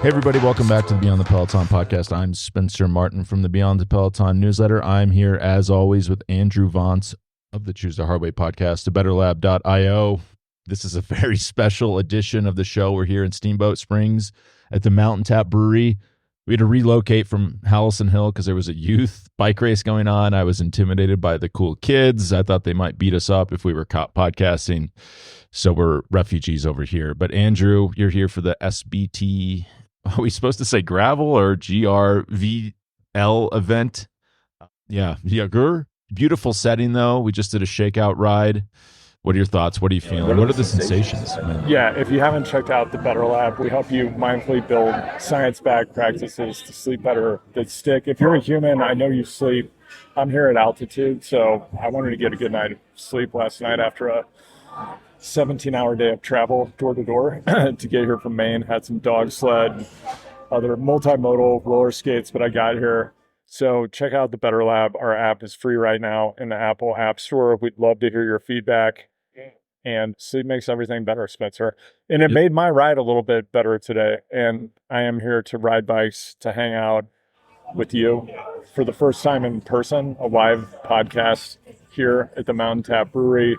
Hey everybody, welcome back to the Beyond the Peloton podcast. I'm Spencer Martin from the Beyond the Peloton newsletter. I'm here as always with Andrew Vontz of the Choose the Hard Way podcast, betterlab.io. This is a very special edition of the show. We're here in Steamboat Springs at the Mountain Tap Brewery. We had to relocate from Hallison Hill because there was a youth bike race going on. I was intimidated by the cool kids. I thought they might beat us up if we were caught podcasting. So we're refugees over here. But Andrew, you're here for the SBT. Are we supposed to say gravel or GRVL event? Yeah. Beautiful setting, though. We just did a shakeout ride. What are your thoughts? What are you feeling? What are the sensations? Yeah, if you haven't checked out the Better Lab, we help you mindfully build science-backed practices to sleep better that stick. If you're a human, I know you sleep. I'm here at altitude, so I wanted to get a good night of sleep last night after a 17-hour day of travel door to door to get here from Maine. Had some dog sled, other multimodal roller skates, but I got here. So check out the Better Lab. Our app is free right now in the Apple App Store. We'd love to hear your feedback. And sleep makes everything better, Spencer. And it made my ride a little bit better today. And I am here to ride bikes, to hang out with you for the first time in person, a live podcast here at the Mountain Tap Brewery.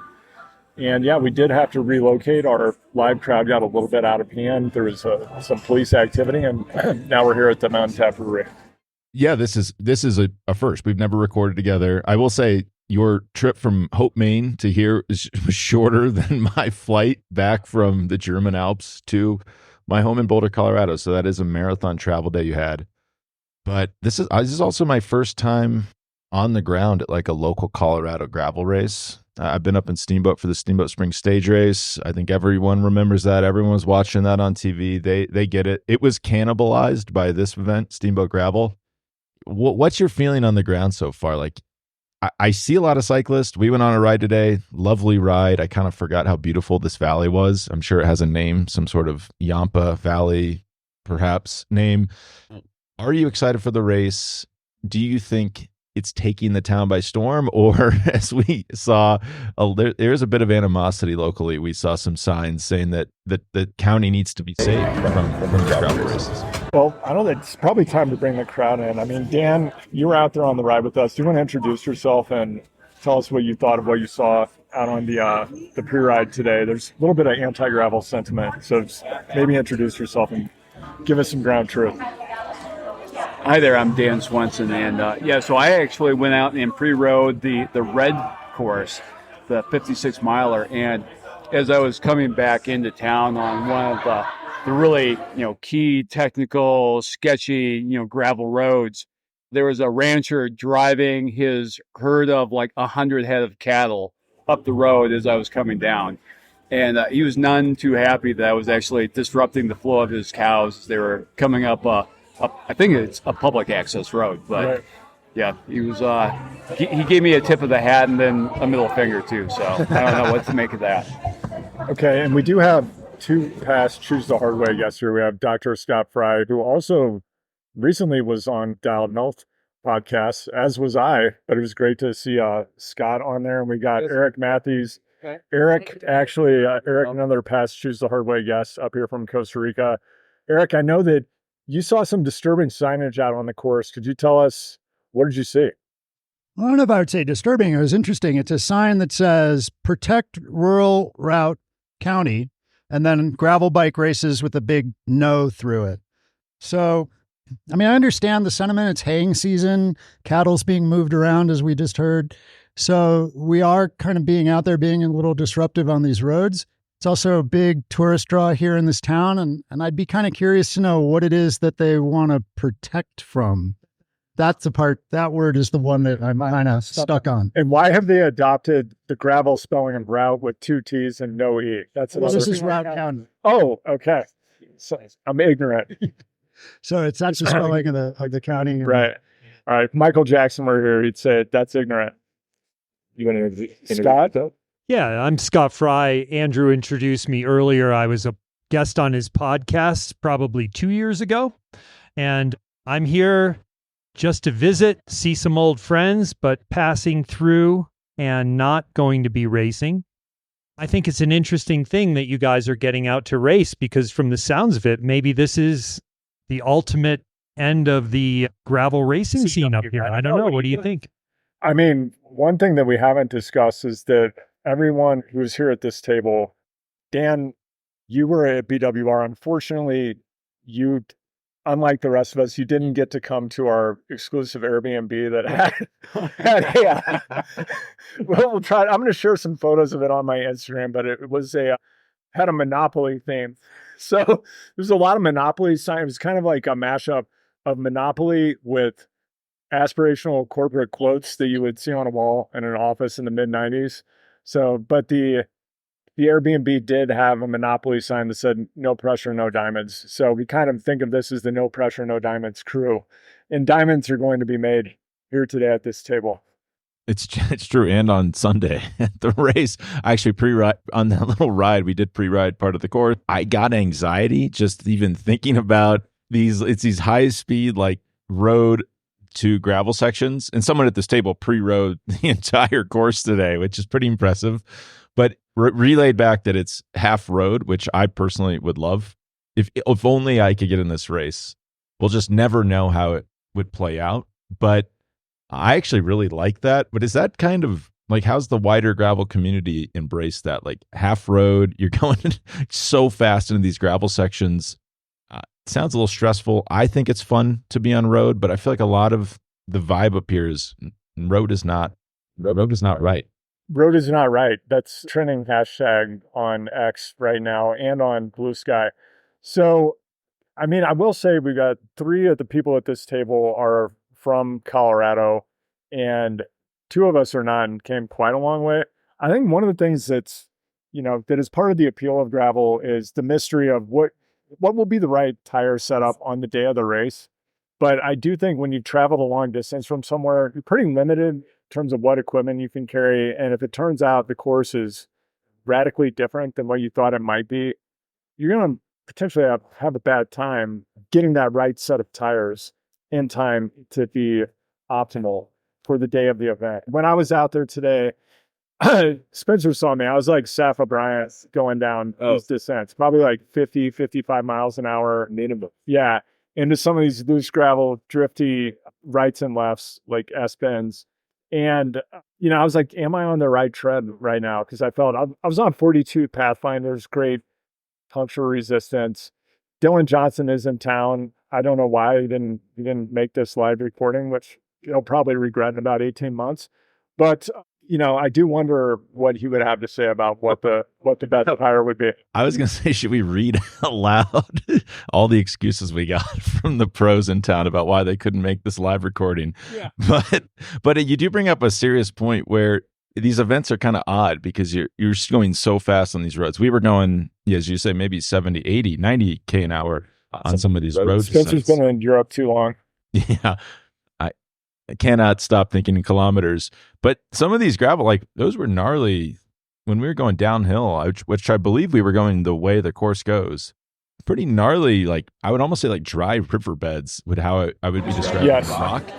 And yeah, we did have to relocate. Our live crowd got a little bit out of hand. There was some police activity, and now we're here at the Mountain Tap Brewery. Yeah, this is a first. We've never recorded together. I will say your trip from Hope, Maine to here was shorter than my flight back from the German Alps to my home in Boulder, Colorado. So that is a marathon travel day you had. But this is also my first time on the ground at like a local Colorado gravel race. I've been up in Steamboat for the Steamboat Springs stage race. I think everyone remembers that. Everyone was watching that on TV. They get it. It was cannibalized by this event, Steamboat Gravel. What's your feeling on the ground so far? Like, I see a lot of cyclists. We went on a ride today. Lovely ride. I kind of forgot how beautiful this valley was. I'm sure it has a name, some sort of Yampa Valley, perhaps, name. Are you excited for the race? Do you think it's taking the town by storm? Or as we saw, there's a bit of animosity locally. We saw some signs saying that the county needs to be saved from the gravel races. Well, I know that it's probably time to bring the crowd in. I mean, Dan, you were out there on the ride with us. Do you want to introduce yourself and tell us what you thought of what you saw out on the pre-ride today? There's a little bit of anti-gravel sentiment, so maybe introduce yourself and give us some ground truth. Hi there, I'm Dan Swenson, and so I actually went out and pre-rode the red course, the 56-miler, and as I was coming back into town on one of the really, key, technical, sketchy, gravel roads, there was a rancher driving his herd of like 100 head of cattle up the road as I was coming down. And he was none too happy that I was actually disrupting the flow of his cows as they were coming up, I think it's a public access road, but right. Yeah, he was, he gave me a tip of the hat and then a middle finger too. So I don't know what to make of that. Okay. And we do have two past Choose the Hard Way guests here. We have Dr. Scott Fry, who also recently was on Dialed Health podcast, as was I, but it was great to see Scott on there. And we got Eric Matthews. Okay. Eric, another past Choose the Hard Way guest up here from Costa Rica. Eric, I know that you saw some disturbing signage out on the course. Could you tell us, what did you see? I don't know if I would say disturbing. It was interesting. It's a sign that says Protect Rural Route County, and then gravel bike races with a big no through it. So, I mean, I understand the sentiment. It's haying season. Cattle's being moved around, as we just heard. So we are kind of being out there, being a little disruptive on these roads. It's also a big tourist draw here in this town, and I'd be kind of curious to know what it is that they want to protect from. That's the part, that word is the one that I'm kind of stuck on. And why have they adopted the gravel spelling of route with two T's and no E? This is Route County. Oh, okay. So I'm ignorant. So that's the spelling of the county. Right. All right. Michael Jackson were here. He'd say, that's ignorant. You want to introduce Scott? Yeah, I'm Scott Fry. Andrew introduced me earlier. I was a guest on his podcast probably 2 years ago. And I'm here just to visit, see some old friends, but passing through and not going to be racing. I think it's an interesting thing that you guys are getting out to race, because from the sounds of it, maybe this is the ultimate end of the gravel racing scene up here. I don't know. What do you think? I mean, one thing that we haven't discussed is that everyone who's here at this table, Dan, you were at BWR. Unfortunately, you, unlike the rest of us, you didn't get to come to our exclusive Airbnb that had we'll try. I'm going to share some photos of it on my Instagram, but it was had a Monopoly theme. So there's a lot of Monopoly signs. It was kind of like a mashup of Monopoly with aspirational corporate quotes that you would see on a wall in an office in the mid 90s. So, but the Airbnb did have a Monopoly sign that said "No pressure, no diamonds." So we kind of think of this as the "No pressure, no diamonds" crew, and diamonds are going to be made here today at this table. It's true. And on Sunday at the race, I actually pre-ride on that little ride. We did pre-ride part of the course. I got anxiety just even thinking about these. It's these high speed like road to gravel sections, and someone at this table pre-rode the entire course today, which is pretty impressive. But relayed back that it's half road, which I personally would love. If only I could get in this race. We'll just never know how it would play out. But I actually really like that. But is that kind of like, how's the wider gravel community embrace that? Like half road, you're going so fast into these gravel sections. It sounds a little stressful. I think it's fun to be on road, but I feel like a lot of the vibe up here is road is not right. Road is not right. That's trending hashtag on X right now and on Blue Sky. So, I mean, I will say we got 3 of the people at this table are from Colorado, and 2 of us are not and came quite a long way. I think one of the things that's, that is part of the appeal of gravel is the mystery of what will be the right tire setup on the day of the race. But I do think when you travel a long distance from somewhere, you're pretty limited in terms of what equipment you can carry. And if it turns out the course is radically different than what you thought it might be, you're going to potentially have a bad time getting that right set of tires in time to be optimal for the day of the event. When I was out there today, Spencer saw me. I was like Seth O'Brien going down these descents, probably like 50, 55 miles an hour. Yeah. Into some of these loose gravel, drifty rights and lefts, like S-bends. And, I was like, am I on the right tread right now? Because I felt I was on 42 Pathfinders, great puncture resistance. Dylan Johnson is in town. I don't know why he didn't make this live recording, which he'll probably regret in about 18 months. But I do wonder what he would have to say about what the best tire would be. I was going to say, should we read aloud all the excuses we got from the pros in town about why they couldn't make this live recording? Yeah. But you do bring up a serious point where these events are kind of odd because you're going so fast on these roads. We were going, as you say, maybe 70, 80, 90K an hour on some of these roads. Spencer's been in Europe too long. Yeah. I cannot stop thinking in kilometers. But some of these gravel, like those were gnarly when we were going downhill, which I believe we were going the way the course goes. Pretty gnarly, like I would almost say like dry riverbeds would how I would be describing rock.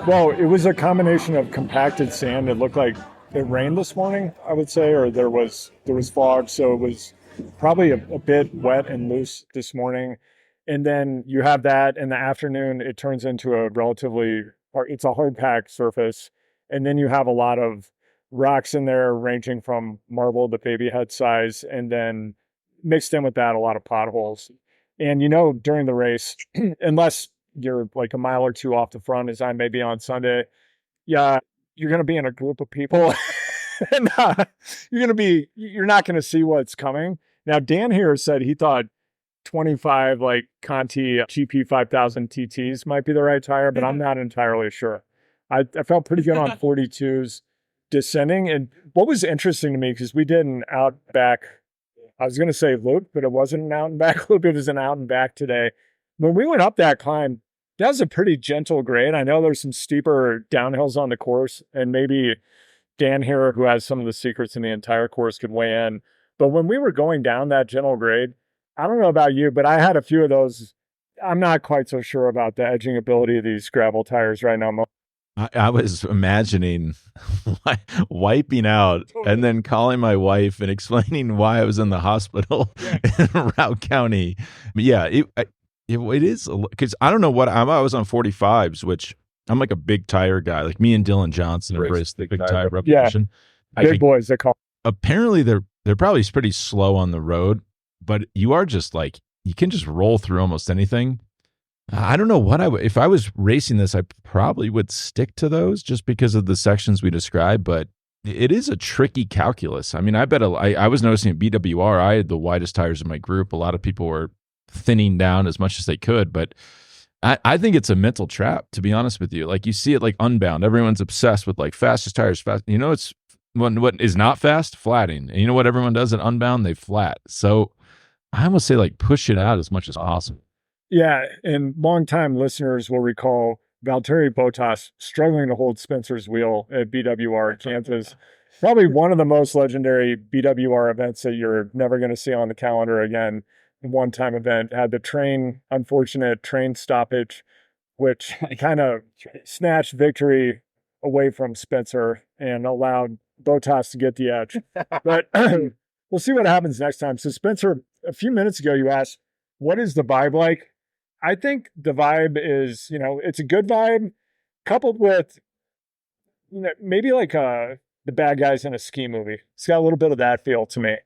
Well, it was a combination of compacted sand. It looked like it rained this morning, I would say, or there was fog. So it was probably a bit wet and loose this morning. And then you have that in the afternoon, it turns into it's a hard packed surface. And then you have a lot of rocks in there ranging from marble to baby head size. And then mixed in with that, a lot of potholes. And, during the race, unless you're like a mile or 2 off the front, as I may be on Sunday, yeah, you're going to be in a group of people and you're not going to see what's coming. Now, Dan here said he thought 25 like Conti GP 5000 TTs might be the right tire, but I'm not entirely sure. I felt pretty good on 42s descending. And what was interesting to me, because we did an out back, I was going to say loop, but it wasn't an out and back loop. It was an out and back today. When we went up that climb, that was a pretty gentle grade. I know there's some steeper downhills on the course, and maybe Dan here, who has some of the secrets in the entire course, could weigh in. But when we were going down that gentle grade, I don't know about you, but I had a few of those. I'm not quite so sure about the edging ability of these gravel tires right now. I was imagining wiping out and then calling my wife and explaining why I was in the hospital in Routt County. But yeah, It is because I don't know what I was on 45s, which I'm like a big tire guy. Like me and Dylan Johnson embrace the big tire revolution. Big boys, they call. Apparently they're probably pretty slow on the road, but you are just like, you can just roll through almost anything. I don't know what if I was racing this, I probably would stick to those just because of the sections we described, but it is a tricky calculus. I mean, I was noticing at BWR, I had the widest tires in my group. A lot of people were thinning down as much as they could, but I think it's a mental trap, to be honest with you. Like you see it like Unbound. Everyone's obsessed with like fastest tires, fast. You know, it's what is not fast, flatting. And you know what everyone does at Unbound? They flat. So I almost say like push it out as much as possible. Yeah, and longtime listeners will recall Valtteri Bottas struggling to hold Spencer's wheel at BWR in Kansas. Probably one of the most legendary BWR events that you're never going to see on the calendar again. One-time event had the unfortunate train stoppage, which kind of snatched victory away from Spencer and allowed Bottas to get the edge. But we'll see what happens next time. So Spencer, a few minutes ago, you asked, what is the vibe like? I think the vibe is, it's a good vibe coupled with, maybe like the bad guys in a ski movie. It's got a little bit of that feel to me.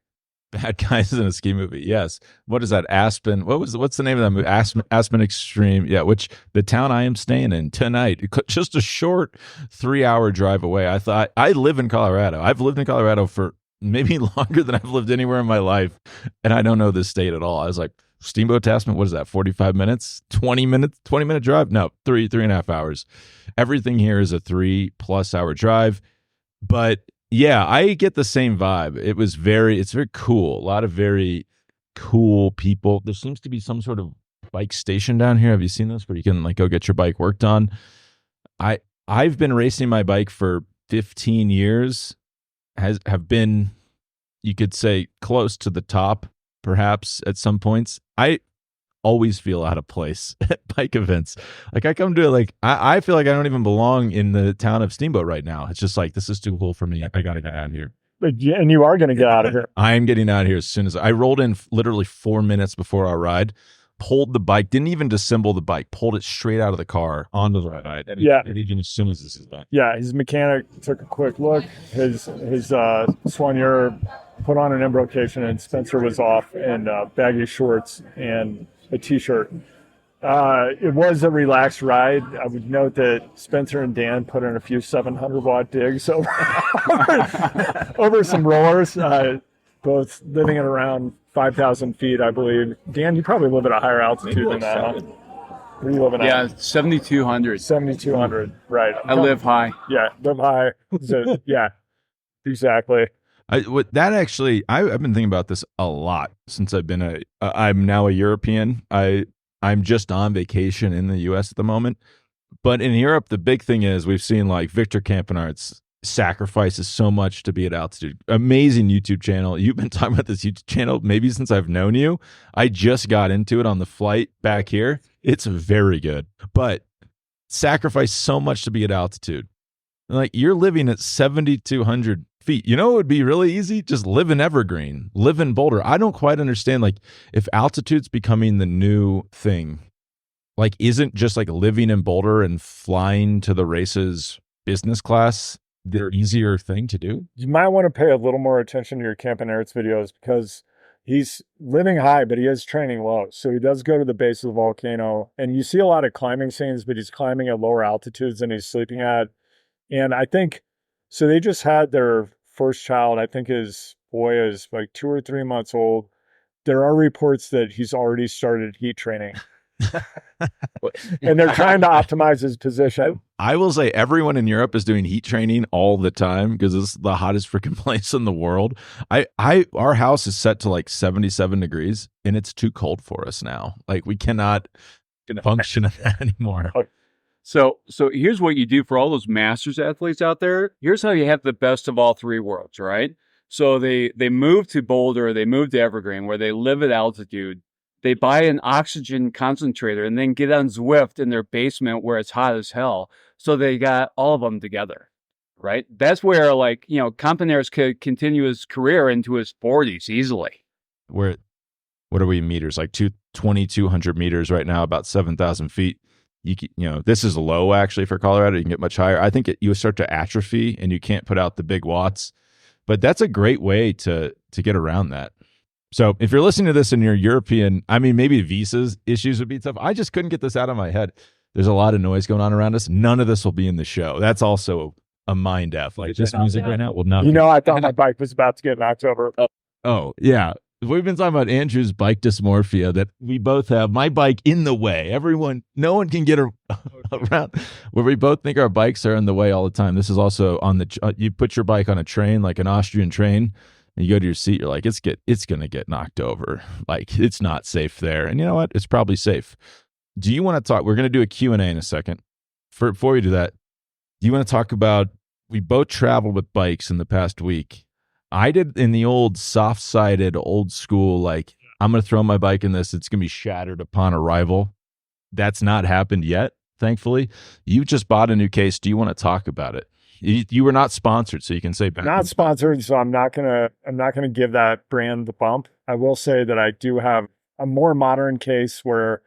Bad guys in a ski movie. Yes. What is that? Aspen. What's the name of that movie? Aspen Extreme. Yeah. Which the town I am staying in tonight, just a short 3-hour drive away. I live in Colorado. I've lived in Colorado for maybe longer than I've lived anywhere in my life. And I don't know this state at all. I was like, Steamboat to Aspen, what is that? 45 minutes, 20 minute drive? No, 3.5 hours. Everything here is a 3+ hour drive. But yeah, I get the same vibe. It's very cool. A lot of very cool people. There seems to be some sort of bike station down here. Have you seen this where you can like go get your bike worked on? I've been racing my bike for 15 years. Have been, you could say, close to the top, perhaps at some points. I always feel out of place at bike events. Like I come to it, I feel like I don't even belong in the town of Steamboat right now. It's just like, this is too cool for me. I got to get out of here. And you are going to get out of here. I am getting out of here as soon as I rolled in literally 4 minutes before our ride, pulled the bike, didn't even disassemble the bike, pulled it straight out of the car onto the ride. And even as soon as this is done. Yeah. His mechanic took a quick look. His soigneur put on an embrocation, and Spencer was off in baggy shorts and a t-shirt. It was a relaxed ride. I would note that Spencer and Dan put in a few 700-watt digs over some rollers, both living at around 5,000 feet, I believe. Dan, you probably live at a higher altitude than that, huh? Where are you living at? 7,200. 7,200, right. I live high. Yeah, live high. So, yeah, exactly. I've been thinking about this a lot since I'm now a European. I'm just on vacation in the US at the moment. But in Europe, the big thing is we've seen like Victor Campenaerts sacrifices so much to be at altitude. Amazing YouTube channel. You've been talking about this YouTube channel maybe since I've known you. I just got into it on the flight back here. It's very good. But sacrifice so much to be at altitude. Like you're living at 7,200 feet. You know, it would be really easy. Just live in Evergreen, live in Boulder. I don't quite understand. Like if altitude's becoming the new thing, like isn't just like living in Boulder and flying to the races business class the easier thing to do? You might want to pay a little more attention to your Campenaerts videos because he's living high, but he is training low. So he does go to the base of the volcano, and you see a lot of climbing scenes, but he's climbing at lower altitudes than he's sleeping at. And I think, so they just had their first child. I think his boy is like 2 or 3 months old. There are reports that he's already started heat training. And they're trying to optimize his position. I will say everyone in Europe is doing heat training all the time because it's the hottest freaking place in the world. Our house is set to like 77 degrees and it's too cold for us now. Like we cannot function in that anymore. So here's what you do for all those masters athletes out there. Here's how you have the best of all three worlds, right? So they move to Boulder, they move to Evergreen where they live at altitude. They buy an oxygen concentrator and then get on Zwift in their basement where it's hot as hell. So they got all of them together, right? That's where Campenaerts could continue his career into his 40s easily. What are we in meters? Like 2,200 meters right now, about 7,000 feet. This is low actually for Colorado. You can get much higher. I think you start to atrophy and you can't put out the big watts. But that's a great way to get around that. So if you're listening to this and you're European, I mean, maybe visas issues would be tough. I just couldn't get this out of my head. There's a lot of noise going on around us. None of this will be in the show. That's also a mind F. Like this music right now will not. I thought my bike was about to get knocked over. Oh yeah. We've been talking about Andrew's bike dysmorphia that we both have. My bike in the way. No one can get around where we both think our bikes are in the way all the time. This is also on the, you put your bike on a train, like an Austrian train, and you go to your seat. You're like, it's going to get knocked over. Like it's not safe there. And you know what? It's probably safe. Do you want to talk? We're going to do a Q&A in a second. Before we do that, do you want to talk about, we both traveled with bikes in the past week. I did in the old soft-sided, old school, like, I'm going to throw my bike in this. It's going to be shattered upon arrival. That's not happened yet, thankfully. You just bought a new case. Do you want to talk about it? You were not sponsored, so you can say back. Not sponsored, so I'm not gonna give that brand the bump. I will say that I do have a more modern case where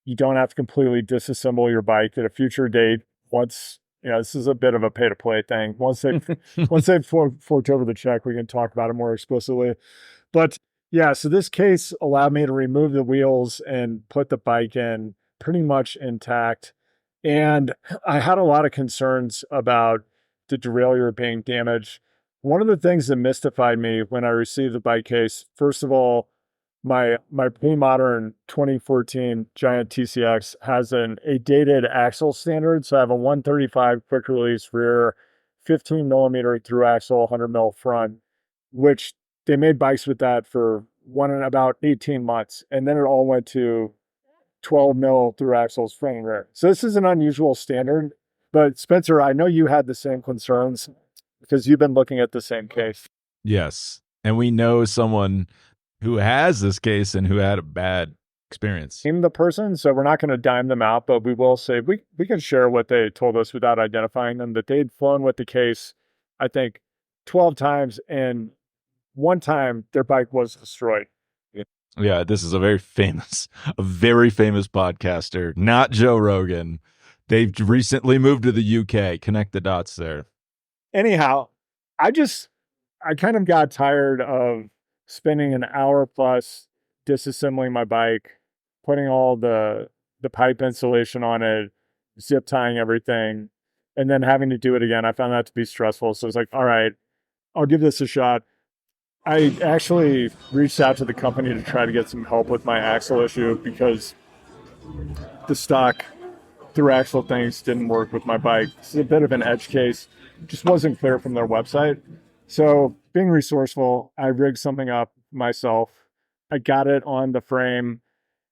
you don't have to completely disassemble your bike at a future date. This is a bit of a pay-to-play thing. Once they've forked over the check, we can talk about it more explicitly. But yeah, so this case allowed me to remove the wheels and put the bike in pretty much intact. And I had a lot of concerns about the derailleur being damaged. One of the things that mystified me when I received the bike case, first of all, my pre-modern 2014 Giant TCX has a dated axle standard. So I have a 135 quick release rear, 15 millimeter through axle, 100 mil front, which they made bikes with that for about 18 months. And then it all went to 12 mil through axles front and rear. So this is an unusual standard. But Spencer, I know you had the same concerns because you've been looking at the same case. Yes. And we know someone who has this case and who had a bad experience. Name the person, so we're not going to dime them out, but we will say we can share what they told us without identifying them, that they'd flown with the case, I think, 12 times, and one time their bike was destroyed. Yeah, this is a very famous podcaster, not Joe Rogan. They've recently moved to the UK. Connect the dots there. Anyhow, I kind of got tired of spending an hour plus disassembling my bike, putting all the pipe insulation on it, zip tying everything, and then having to do it again. I found that to be stressful. So I was like, all right, I'll give this a shot. I actually reached out to the company to try to get some help with my axle issue because the stock through axle things didn't work with my bike. This is a bit of an edge case. It just wasn't clear from their website. So being resourceful, I rigged something up myself. I got it on the frame.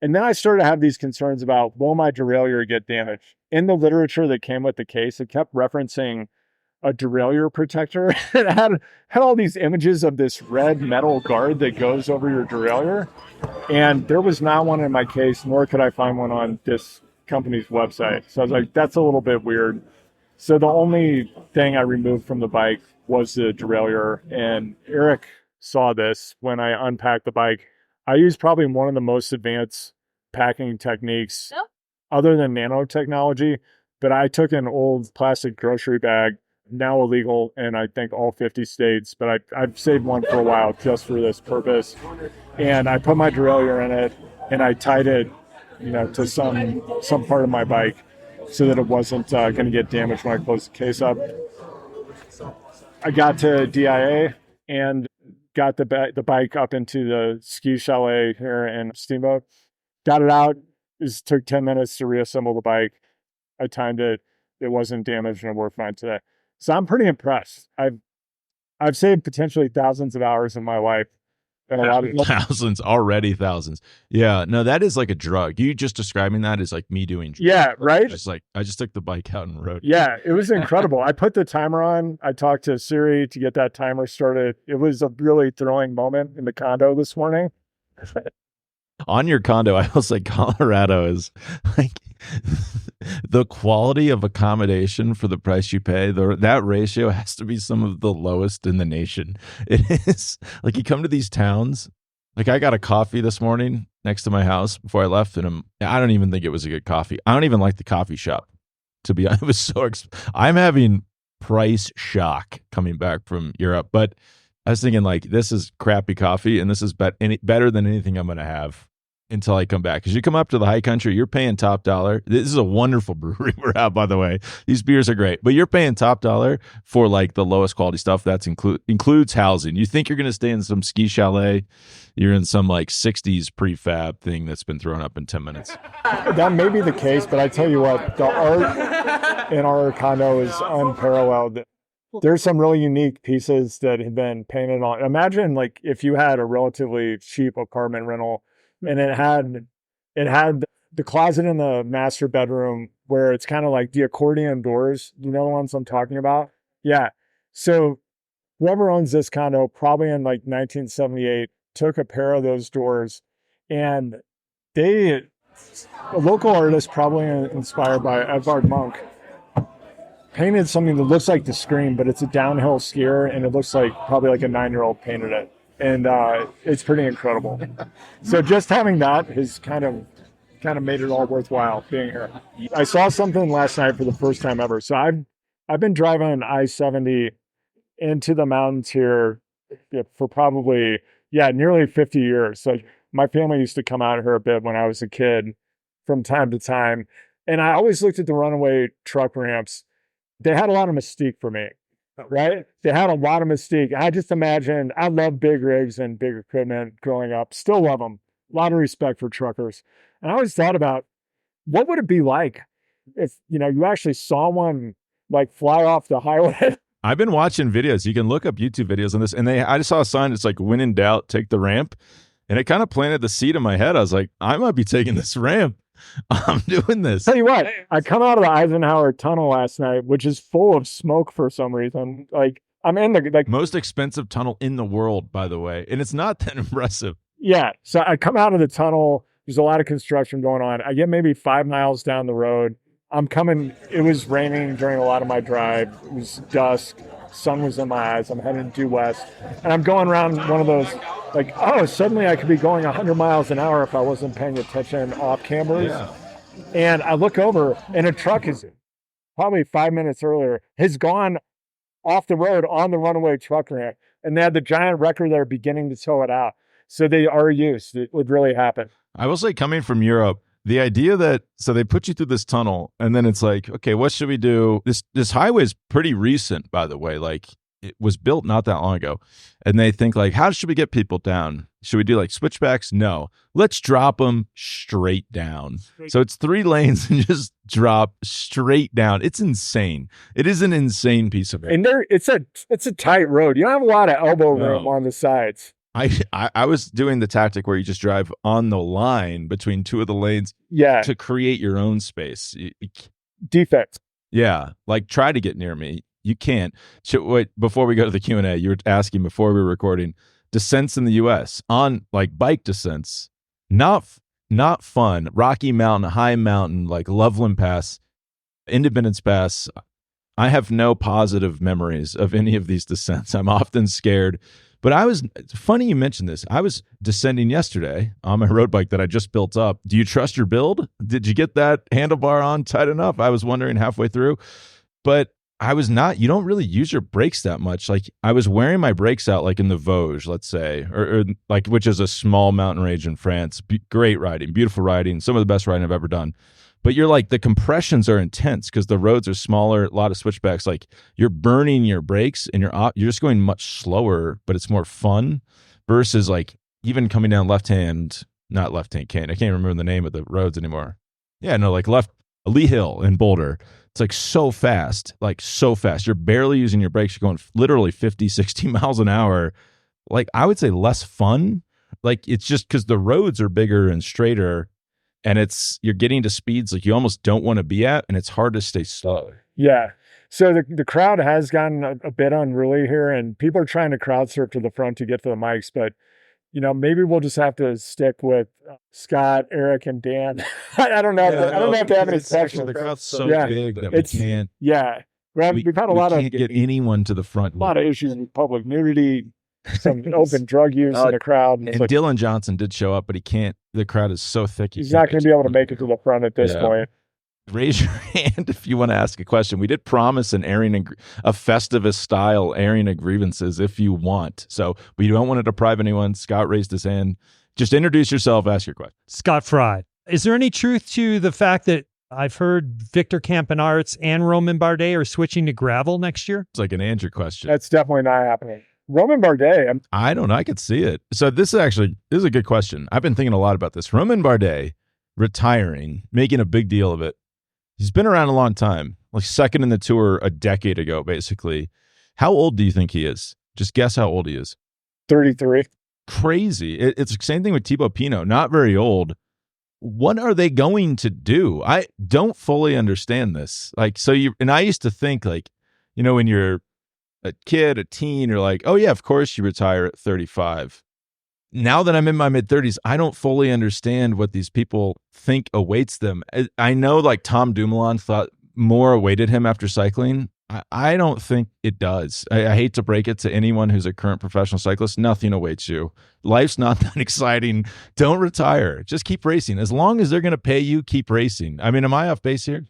And then I started to have these concerns about, will my derailleur get damaged? In the literature that came with the case, it kept referencing a derailleur protector. It had all these images of this red metal guard that goes over your derailleur. And there was not one in my case, nor could I find one on this company's website. So I was like, that's a little bit weird. So the only thing I removed from the bike was the derailleur. And Eric saw this when I unpacked the bike. I used probably one of the most advanced packing techniques other than nanotechnology, but I took an old plastic grocery bag, now illegal in I think all 50 states, but I've saved one for a while just for this purpose. And I put my derailleur in it and I tied it, to some part of my bike so that it wasn't going to get damaged when I closed the case up. I got to DIA and got the bike up into the ski chalet here in Steamboat. Got it out. It took 10 minutes to reassemble the bike. I timed it. It wasn't damaged and it worked fine today. So I'm pretty impressed. I've saved potentially thousands of hours in my life. And a lot of thousands. Yeah, no, that is like a drug. You just describing that is like me doing drugs. Yeah, right? It's like I just took the bike out and rode. Yeah, it was incredible. I put the timer on. I talked to Siri to get that timer started. It was a really thrilling moment in the condo this morning. On your condo, I was like, Colorado is like the quality of accommodation for the price you pay. That ratio has to be some of the lowest in the nation. It is like you come to these towns Like I got a coffee this morning next to my house before I left, and I don't even think it was a good coffee. I don't even like the coffee shop. To be honest, it was so I'm having price shock coming back from Europe, but I was thinking like this is crappy coffee, and this is better than anything I'm going to have until I come back. Because you come up to the high country, you're paying top dollar. This is a wonderful brewery we're at, by the way. These beers are great, but you're paying top dollar for like the lowest quality stuff. That's includes housing. You think you're going to stay in some ski chalet, you're in some like 60s prefab thing that's been thrown up in 10 minutes. That may be the case, but I tell you what, the art in our condo is unparalleled. There's some really unique pieces that have been painted on. Imagine like if you had a relatively cheap apartment rental and it had the closet in the master bedroom where it's kind of like the accordion doors. You know the ones I'm talking about? Yeah. So whoever owns this condo, probably in like 1978, took a pair of those doors, and a local artist, probably inspired by Edvard Munch, painted something that looks like the Scream, but it's a downhill skier, and it looks like probably like a 9-year-old painted it. And it's pretty incredible. So just having that has kind of made it all worthwhile being here. I saw something last night for the first time ever. So I've been driving I-70 into the mountains here for probably nearly 50 years. So my family used to come out here a bit when I was a kid from time to time, and I always looked at the runaway truck ramps. They had a lot of mystique for me. Right? They had a lot of mystique. I just imagined, I love big rigs and big equipment growing up. Still love them. A lot of respect for truckers. And I always thought about what would it be like if, you actually saw one like fly off the highway. I've been watching videos. You can look up YouTube videos on this. And I just saw a sign. It's like, when in doubt, take the ramp. And it kind of planted the seed in my head. I was like, I might be taking this ramp. I'm doing this. Tell you what, I come out of the Eisenhower tunnel last night, which is full of smoke for some reason. Like I'm in the most expensive tunnel in the world, by the way, and it's not that impressive. Yeah, so I come out of the tunnel. There's a lot of construction going on. I get maybe 5 miles down the road. I'm coming. It was raining during a lot of my drive. It was dusk. Sun was in my eyes. I'm heading due west, and I'm going around one of those. Like, suddenly I could be going 100 miles an hour if I wasn't paying attention off cameras. Yeah. And I look over, and a truck is probably 5 minutes earlier has gone off the road on the runaway truck ramp, and they had the giant wrecker there beginning to tow it out. So they are used. It would really happen. I will say, coming from Europe, the idea that so they put you through this tunnel, and then it's like, okay, what should we do? This highway is pretty recent, by the way. Like, it was built not that long ago. And they think like, how should we get people down? Should we do like switchbacks? No. Let's drop them straight down. So it's 3 lanes and just drop straight down. It's insane. It is an insane piece of it. And it's a tight road. You don't have a lot of elbow room on the sides. I was doing the tactic where you just drive on the line between 2 of the lanes to create your own space. Defect. Yeah. Like, try to get near me. You can't. Wait, before we go to the Q&A, you were asking before we were recording, descents in the U.S. on like bike descents, not fun. Rocky Mountain, High Mountain, like Loveland Pass, Independence Pass. I have no positive memories of any of these descents. I'm often scared. But it's funny you mentioned this. I was descending yesterday on my road bike that I just built up. Do you trust your build? Did you get that handlebar on tight enough? I was wondering halfway through, but I was not. You don't really use your brakes that much. Like, I was wearing my brakes out, like in the Vosges, let's say, or like, which is a small mountain range in France. Great riding, beautiful riding, some of the best riding I've ever done. But you're like, the compressions are intense because the roads are smaller, a lot of switchbacks. Like, you're burning your brakes and you're just going much slower, but it's more fun versus like even coming down not left-hand cane. I can't remember the name of the roads anymore. Yeah, no, like Lee Hill in Boulder. It's like so fast. You're barely using your brakes. You're going literally 50, 60 miles an hour. Like, I would say less fun. Like, it's just because the roads are bigger and straighter, and you're getting to speeds like you almost don't want to be at, and it's hard to stay slow. Yeah. So the crowd has gotten a bit unruly here, and people are trying to crowd surf to the front to get to the mics, but maybe we'll just have to stick with Scott, Eric, and Dan. I don't know. I don't know if they have any questions. The crowd's so big that we can't. Yeah. We've had a lot of can't get anyone to the front. A lot of issues with public nudity. some open drug use in the crowd. And Dylan Johnson did show up, but he can't. The crowd is so thick. He's not going to be able to make it to the front at this point. Raise your hand if you want to ask a question. We did promise a Festivus style airing of grievances if you want. So we don't want to deprive anyone. Scott raised his hand. Just introduce yourself, ask your question. Scott Fry. Is there any truth to the fact that I've heard Victor Campenaerts and Roman Bardet are switching to gravel next year? It's like an Andrew question. That's definitely not happening. Roman Bardet. I don't know. I could see it. So this is a good question. I've been thinking a lot about this. Roman Bardet retiring, making a big deal of it. He's been around a long time, like second in the tour a decade ago, basically. How old do you think he is? Just guess how old he is. 33. Crazy. It's the same thing with Thibaut Pinot, not very old. What are they going to do? I don't fully understand this. And I used to think when you're a kid, a teen, you're like, oh yeah, of course you retire at 35. Now that I'm in my mid-30s, I don't fully understand what these people think awaits them. I know Tom Dumoulin thought more awaited him after cycling. I don't think it does. I hate to break it to anyone who's a current professional cyclist. Nothing awaits you. Life's not that exciting. Don't retire. Just keep racing. As long as they're going to pay you, keep racing. I mean, am I off base here?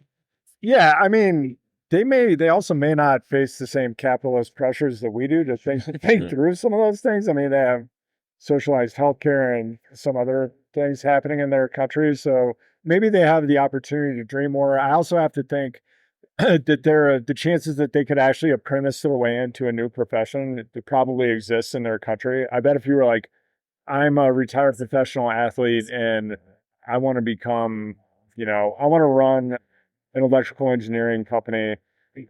Yeah, I mean, they also may not face the same capitalist pressures that we do to think through some of those things. I mean, they have socialized healthcare and some other things happening in their countries. So maybe they have the opportunity to dream more. I also have to think that the chances that they could actually apprentice their way into a new profession that probably exists in their country. I bet if you were like, I'm a retired professional athlete and I want to become, I want to run an electrical engineering company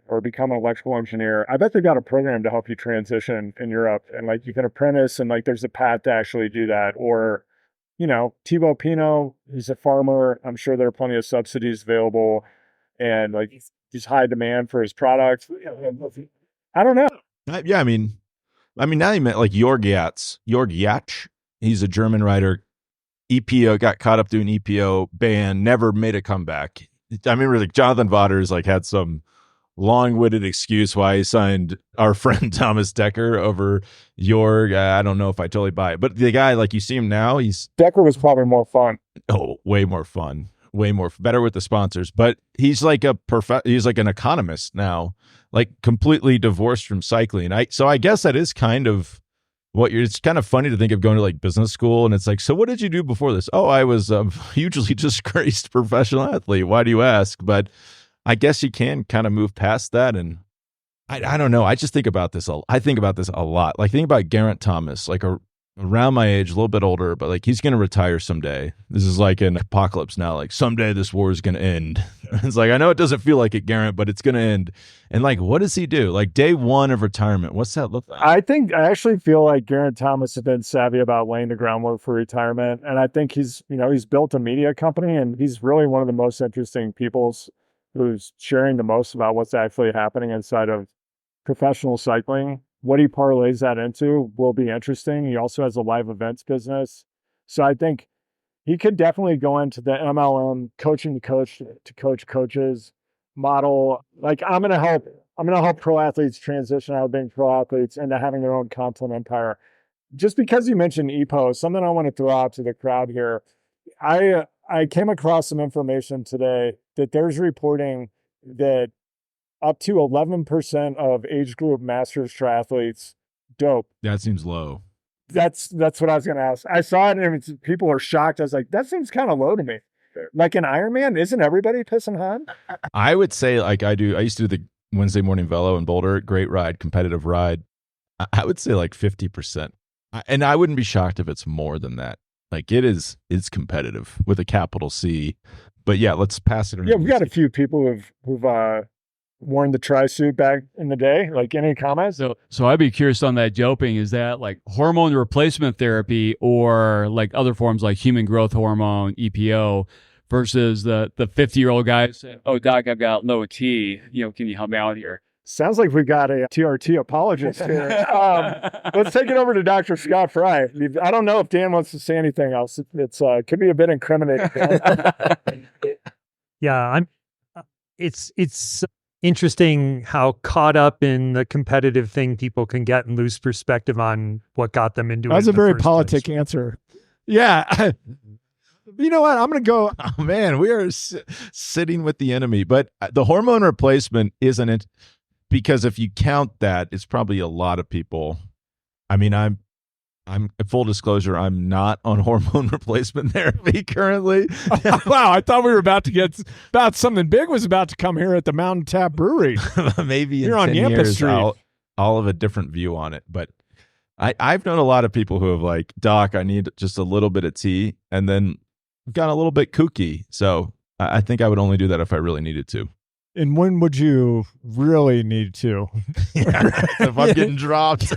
or become an electrical engineer. I bet they've got a program to help you transition in Europe and you can apprentice and there's a path to actually do that. Or, Thibaut Pinot, he's a farmer. I'm sure there are plenty of subsidies available and he's high demand for his product. I don't know. Yeah. I mean, now you meant Jörg Yach. He's a German rider. EPO got caught up doing EPO ban, never made a comeback. I remember Jonathan Vaughters had some long-winded excuse why he signed our friend Thomas Dekker over Jorg. I don't know if I totally buy it, but the guy, you see him now, Dekker was probably more fun. Oh, way more fun, way more better with the sponsors. But he's he's like an economist now, completely divorced from cycling. So I guess that is kind of it's kind of funny to think of going to business school and it's so what did you do before this? Oh, I was a hugely disgraced professional athlete. Why do you ask? But I guess you can kind of move past that. And I don't know. I just think about this. I think about this a lot. Think about Geraint Thomas, around my age, a little bit older, but he's going to retire someday. This is an apocalypse now. Someday this war is going to end. It's I know it doesn't feel like it, Geraint, but it's going to end. And what does he do? Day one of retirement, what's that look like? I actually feel like Geraint Thomas has been savvy about laying the groundwork for retirement. And I think he's built a media company and he's really one of the most interesting people who's sharing the most about what's actually happening inside of professional cycling. What he parlays that into will be interesting. He also has a live events business. So I think he could definitely go into the MLM coaching to coach coaches model. I'm going to help pro athletes transition out of being pro athletes into having their own content empire. Just because you mentioned EPO, something I want to throw out to the crowd here. I came across some information today that there's reporting that up to 11% of age group masters triathletes dope. That seems low. That's what I was going to ask. I saw it and people are shocked. I was like, that seems kind of low to me. An Ironman, isn't everybody pissing hot? I would say I used to do the Wednesday morning velo in Boulder. Great ride, competitive ride. I would say 50%. And I wouldn't be shocked if it's more than that. It's competitive with a capital C. But yeah, let's pass it. Yeah, we've got a few people who've worn the tri-suit back in the day. Any comments? So I'd be curious on that doping. Is that hormone replacement therapy or other forms like human growth hormone, EPO, versus the 50-year-old guy saying, "Oh, doc, I've got low T. Can you help me out here?" Sounds like we've got a TRT apologist here. Let's take it over to Dr. Scott Fry. I don't know if Dan wants to say anything else. It's could be a bit incriminating. Yeah, it's interesting how caught up in the competitive thing people can get and lose perspective on what got them into it. That's a in the very first politic place. answer. Yeah. You know what? I'm going to go. Oh man, we are sitting with the enemy. But the hormone replacement isn't it? Because if you count that, it's probably a lot of people. I mean, I'm full disclosure, I'm not on hormone replacement therapy currently. Wow, I thought we were about to get about something big was about to come here at the Mountain Tap Brewery. Maybe You're in on 10 Yampa years Street. I'll have a different view on it. But I've known a lot of people who have like, Doc, I need just a little bit of tea, and then got a little bit kooky. So I think I would only do that if I really needed to. And when would you really need to? If I'm getting dropped,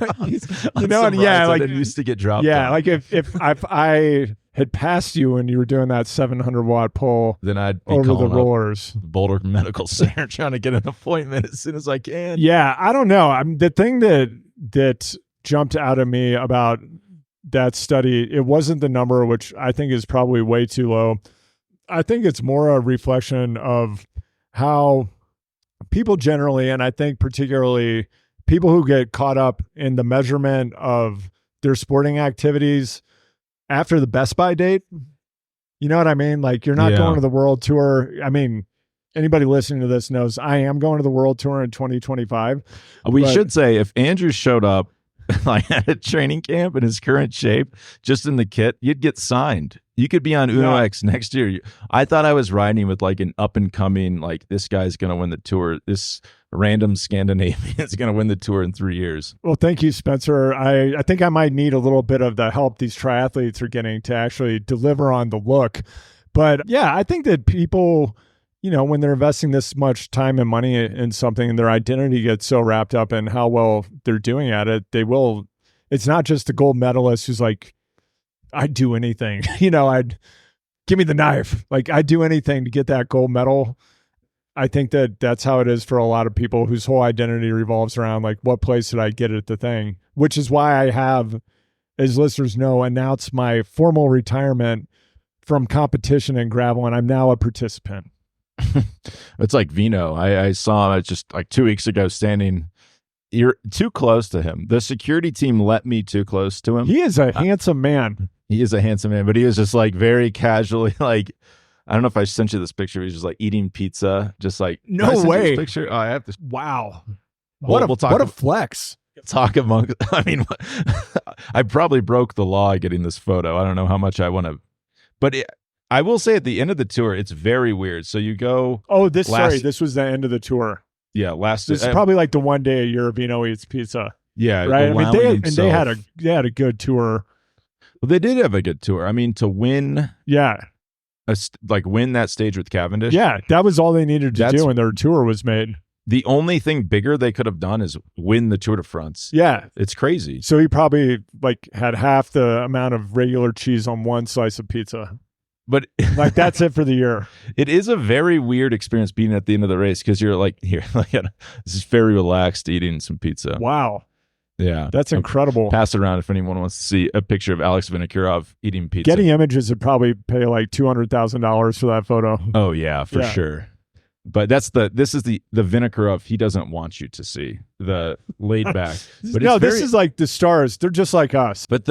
you know what? Yeah, like I used to get dropped. yeah, on. like if I had passed you and you were doing that 700 watt pull Then I'd be over the calling up rollers. Boulder Medical Center trying to get an appointment as soon as I can. Yeah, I don't know. The thing that jumped out at me about that study, it wasn't the number, which I think is probably way too low. I think it's more a reflection of how people generally, and I think particularly people who get caught up in the measurement of their sporting activities after the Best Buy date. You know what I mean? Like, you're not going to the World Tour. I mean, anybody listening to this knows I am going to the World Tour in 2025. We should say, if Andrew showed up like at a training camp in his current shape, just in the kit, you'd get signed. You could be on Uno X next year. I thought I was riding with like an up and coming, like, this guy's going to win the tour. This random Scandinavian is going to win the tour in 3 years. Well, thank you, Spencer. I think I might need a little bit of the help these triathletes are getting to actually deliver on the look. But yeah, I think that people, you know, when they're investing this much time and money in something and their identity gets so wrapped up in how well they're doing at it, it's not just the gold medalist who's like, I'd do anything, you know, give me the knife. Like, I'd do anything to get that gold medal. I think that's how it is for a lot of people whose whole identity revolves around, like, what place did I get at the thing? Which is why I have, as listeners know, announced my formal retirement from competition in gravel, and I'm now a participant. It's like Vino. I saw him just like 2 weeks ago standing. You're too close to him. The security team let me too close to him. He is a handsome man. He is a handsome man, but he was just like very casually, like, I don't know if I sent you this picture. He's just like eating pizza, just like, no "Can I send you way. this picture. Oh, I have to. Wow. What What a flex. Talk among. I mean, I probably broke the law getting this photo. I don't know how much I want to, but I will say at the end of the tour, it's very weird. So you go. Oh, this was the end of the tour. Yeah, This is probably like the one day a year Vino eats pizza. Yeah, right. I mean, they had himself. a good tour. Well, they did have a good tour. I mean, to win, Yeah, win that stage with Cavendish. yeah, that was all they needed to do, and their tour was made. The only thing bigger they could have done is win the Tour de France. Yeah, It's crazy. so he probably like had half the amount of regular cheese on one slice of pizza. But Like, that's it for the year. it is a very weird experience being at the end of the race because you're like, here, like, this is very relaxed eating some pizza. Wow, Yeah. that's incredible. Pass it around if anyone wants to see a picture of Alex Vinokurov eating pizza. Getty Images would probably pay like $200,000 for that photo. Oh, yeah, for Yeah. sure. But this is the Vinokurov he doesn't want you to see, the laid back. But No, it's this very- is like the stars. They're just like us. But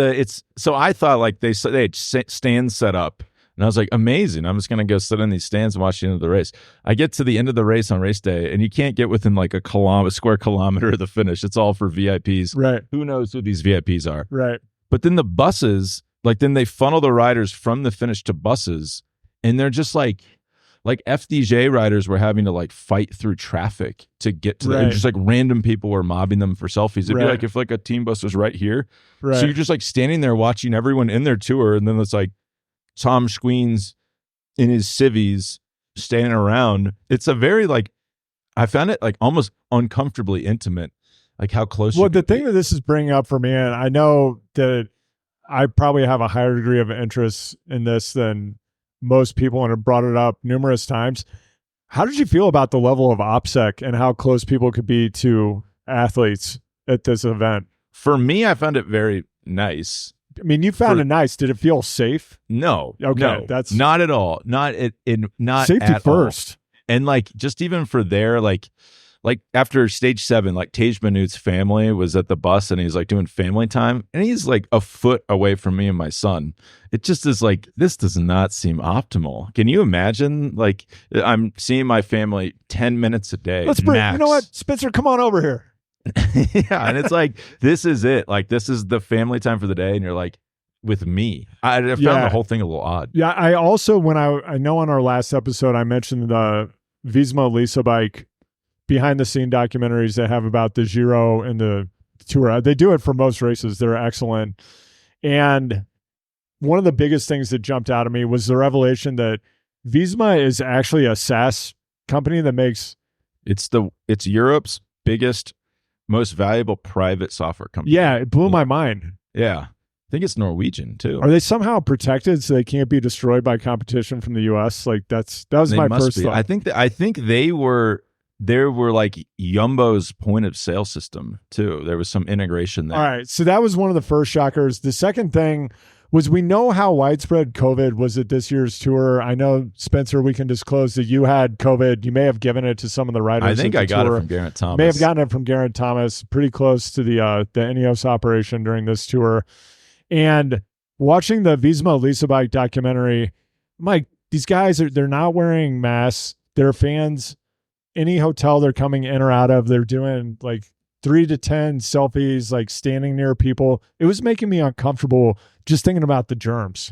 so I thought like they had stands set up, and I was like, amazing. I'm just gonna go sit in these stands and watch the end of the race. I get to the end of the race on race day, and you can't get within like a square kilometer of the finish. It's all for VIPs. Right, Who knows who these VIPs are? right. But then the buses, then they funnel the riders from the finish to buses, and they're just like FDJ riders were having to like fight through traffic to get to Right. just like random people were mobbing them for selfies. It'd be Right. like if like a team bus was right here. Right. So you're just like standing there watching everyone in their tour, and then it's like Tom Squeens in his civvies standing around. It's a very I found it like almost uncomfortably intimate, like how close. Well, you the could be. thing that this is bringing up for me, and I know that I probably have a higher degree of interest in this than most people and have brought it up numerous times. How did you feel about the level of OPSEC and how close people could be to athletes at this event? For me, I found it very nice. I mean, you found it nice. Did it feel safe? No, Okay, no, that's- not at all. Not Safety at all. first. And like just even for there, like like after stage 7, like Tej Manut's family was at the bus and he's like doing family time and he's like a foot away from me and my son. It just is like, this does not seem optimal. Can you imagine? Like I'm seeing my family 10 minutes a day. Let's bring, max. you know what? Spencer, come on over here. Yeah. And it's like, this is it. Like this is the family time for the day. And you're like, with me. I found the whole thing a little odd. Yeah. I also, when I know on our last episode, I mentioned the Visma Lisa bike behind the scene documentaries they have about the Giro and the Tour. They do it for most races. They're excellent. And one of the biggest things that jumped out at me was the revelation that Visma is actually a SaaS company that makes it's Europe's biggest, most valuable private software company. Yeah, it blew my mind. Yeah. I think it's Norwegian too. Are they somehow protected so they can't be destroyed by competition from the US? Like that was my first thought. I think they were like Jumbo's point of sale system too. There was some integration there. All right. So that was one of the first shockers. The second thing was we know how widespread COVID was at this year's tour. I know, Spencer, we can disclose that you had COVID. You may have given it to some of the riders. I think I got it from Geraint Thomas. May have gotten it from Geraint Thomas, pretty close to the Ineos operation during this tour. And watching the Visma Lisa bike documentary, I'm like, these guys they're not wearing masks. They're fans. Any hotel they're coming in or out of, they're doing like 3 to 10 selfies, like standing near people. It was making me uncomfortable just thinking about the germs.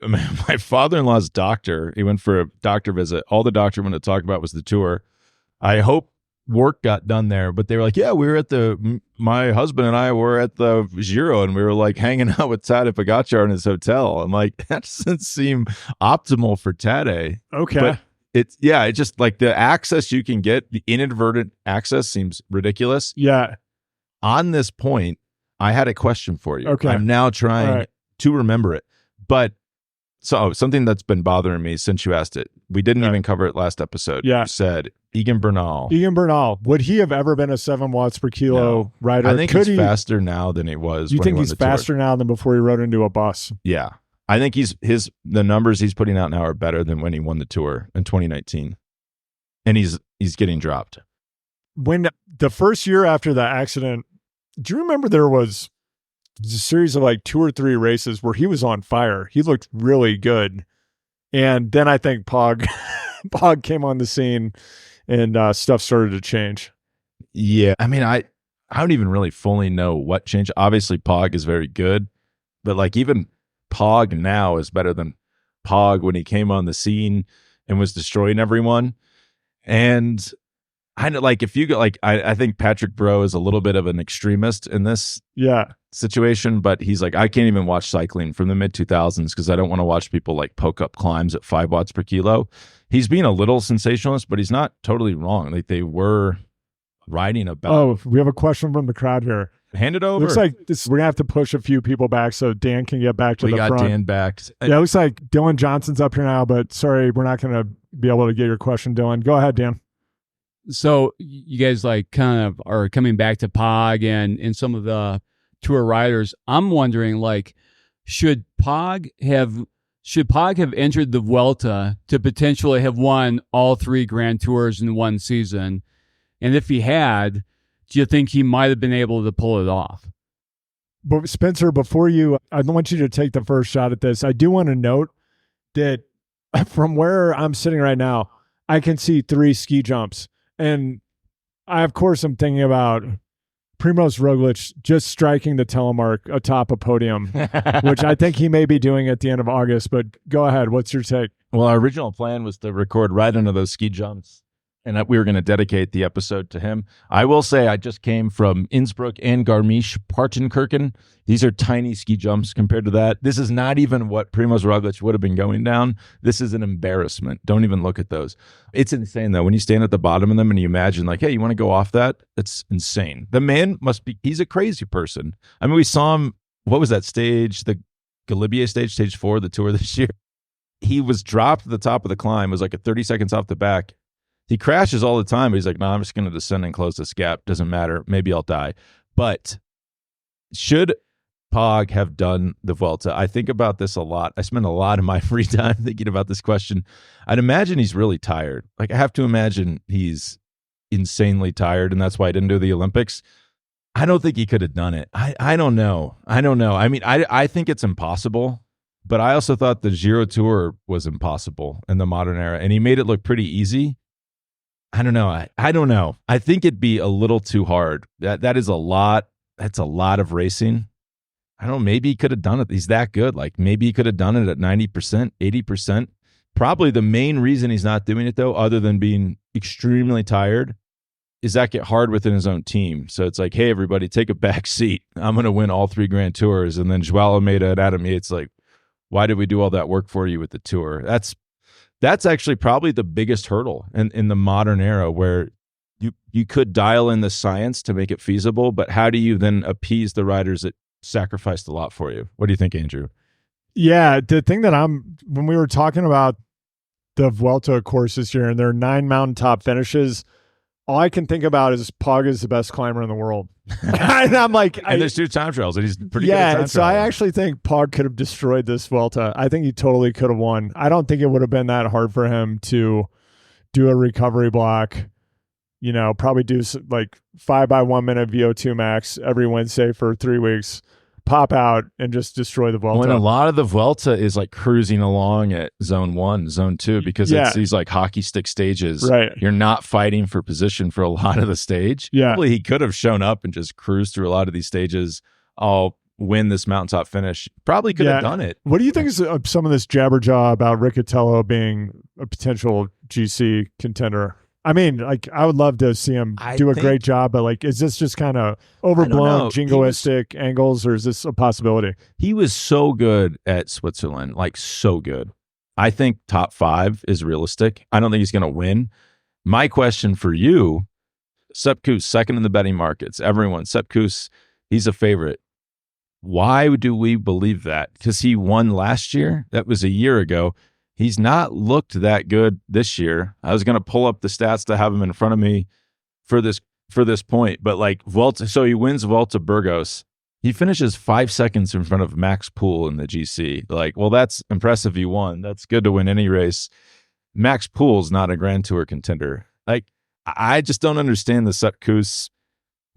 My father-in-law's doctor, he went for a doctor visit. All the doctor wanted to talk about was the tour. I hope work got done there, but they were like, yeah, my husband and I were at the Giro and we were like hanging out with Tadej Pogacar in his hotel. I'm like, that doesn't seem optimal for Tadej. Okay. But it's just like the access you can get, the inadvertent access seems ridiculous. Yeah. On this point, I had a question for you. Okay. I'm now trying to remember it. But something that's been bothering me since you asked it, we didn't even cover it last episode. Yeah. You said Egan Bernal. Would he have ever been a 7 watts per kilo rider? I think he's faster now than he was. You think he's faster now than before he rode into a bus? Yeah. I think the numbers he's putting out now are better than when he won the tour in 2019. And he's getting dropped. When the first year after the accident, do you remember there was a series of like 2 or 3 races where he was on fire? He looked really good. And then I think Pog came on the scene and stuff started to change. Yeah. I mean, I don't even really fully know what changed. Obviously, Pog is very good. But like even Pog now is better than Pog when he came on the scene and was destroying everyone. And I know, like, if you go, like, I think Patrick Bro is a little bit of an extremist in this situation, but he's like, I can't even watch cycling from the mid 2000s because I don't want to watch people like poke up climbs at 5 watts per kilo. He's being a little sensationalist, but he's not totally wrong. Like they were writing about. Oh, we have a question from the crowd here. Hand it over. Looks like we're gonna have to push a few people back so Dan can get back to the front. We got Dan back. Yeah, it looks like Dylan Johnson's up here now, but sorry, we're not gonna be able to get your question, Dylan. Go ahead, Dan. So you guys like kind of are coming back to Pog and some of the tour riders. I'm wondering, like, should Pog have entered the Vuelta to potentially have won all 3 Grand Tours in one season? And if he had, do you think he might have been able to pull it off? But Spencer, before I want you to take the first shot at this. I do want to note that from where I'm sitting right now, I can see 3 ski jumps. And I, of course, am thinking about Primož Roglič just striking the telemark atop a podium, which I think he may be doing at the end of August. But go ahead. What's your take? Well, our original plan was to record right into those ski jumps, and we were going to dedicate the episode to him. I will say I just came from Innsbruck and Garmisch-Partenkirchen. These are tiny ski jumps compared to that. This is not even what Primož Roglič would have been going down. This is an embarrassment. Don't even look at those. It's insane, though. When you stand at the bottom of them and you imagine, like, hey, you want to go off that? It's insane. The man he's a crazy person. I mean, we saw him, what was that stage? The Galibier stage 4, the tour this year. He was dropped at the top of the climb. It was like a 30 seconds off the back. He crashes all the time, but he's like, no, I'm just going to descend and close this gap. Doesn't matter. Maybe I'll die. But should Pog have done the Vuelta? I think about this a lot. I spend a lot of my free time thinking about this question. I'd imagine he's really tired. Like, I have to imagine he's insanely tired, and that's why I didn't do the Olympics. I don't think he could have done it. I don't know. I mean, I think it's impossible, but I also thought the Giro Tour was impossible in the modern era, and he made it look pretty easy. I don't know. I don't know. I think it'd be a little too hard. That is a lot. That's a lot of racing. I don't know. Maybe he could have done it. He's that good. Like maybe he could have done it at 90%, 80%. Probably the main reason he's not doing it, though, other than being extremely tired, is that get hard within his own team. So it's like, hey, everybody, take a back seat. I'm going to win all 3 Grand Tours. And then Joao Almeida and Adam Yates, like, why did we do all that work for you with the Tour? That's actually probably the biggest hurdle in the modern era, where you could dial in the science to make it feasible, but how do you then appease the riders that sacrificed a lot for you? What do you think, Andrew? Yeah, the thing that when we were talking about the Vuelta course this year and there are 9 mountaintop finishes, all I can think about is Pog is the best climber in the world. And I'm like, and there's 2 time trials, and he's pretty good at time so trials. I actually think Pog could have destroyed this Vuelta. I think he totally could have won. I don't think it would have been that hard for him to do a recovery block, probably do like 5 by 1 minute VO2 max every Wednesday for 3 weeks, pop out and just destroy the Vuelta. When a lot of the Vuelta is like cruising along at zone 1, zone 2, because it's these like hockey stick stages. Right. You're not fighting for position for a lot of the stage. Yeah. Probably he could have shown up and just cruised through a lot of these stages. I'll win this mountaintop finish. Probably could have done it. What do you think is some of this jabberjaw about Riccatello being a potential GC contender? I mean, like, I would love to see him do a great job, but like, is this just kind of overblown, jingoistic angles, or is this a possibility? He was so good at Switzerland, like so good. I think top 5 is realistic. I don't think he's going to win. My question for you, Sepp Kuss, second in the betting markets. Everyone, Sepp Kuss, he's a favorite. Why do we believe that? Because he won last year. That was a year ago. He's not looked that good this year. I was going to pull up the stats to have him in front of me for this point, but like Vuelta, so he wins Vuelta Burgos. He finishes 5 seconds in front of Max Poole in the GC. Like, well, that's impressive. You won. That's good to win any race. Max Poole's not a Grand Tour contender. Like, I just don't understand the Sepp Kuss.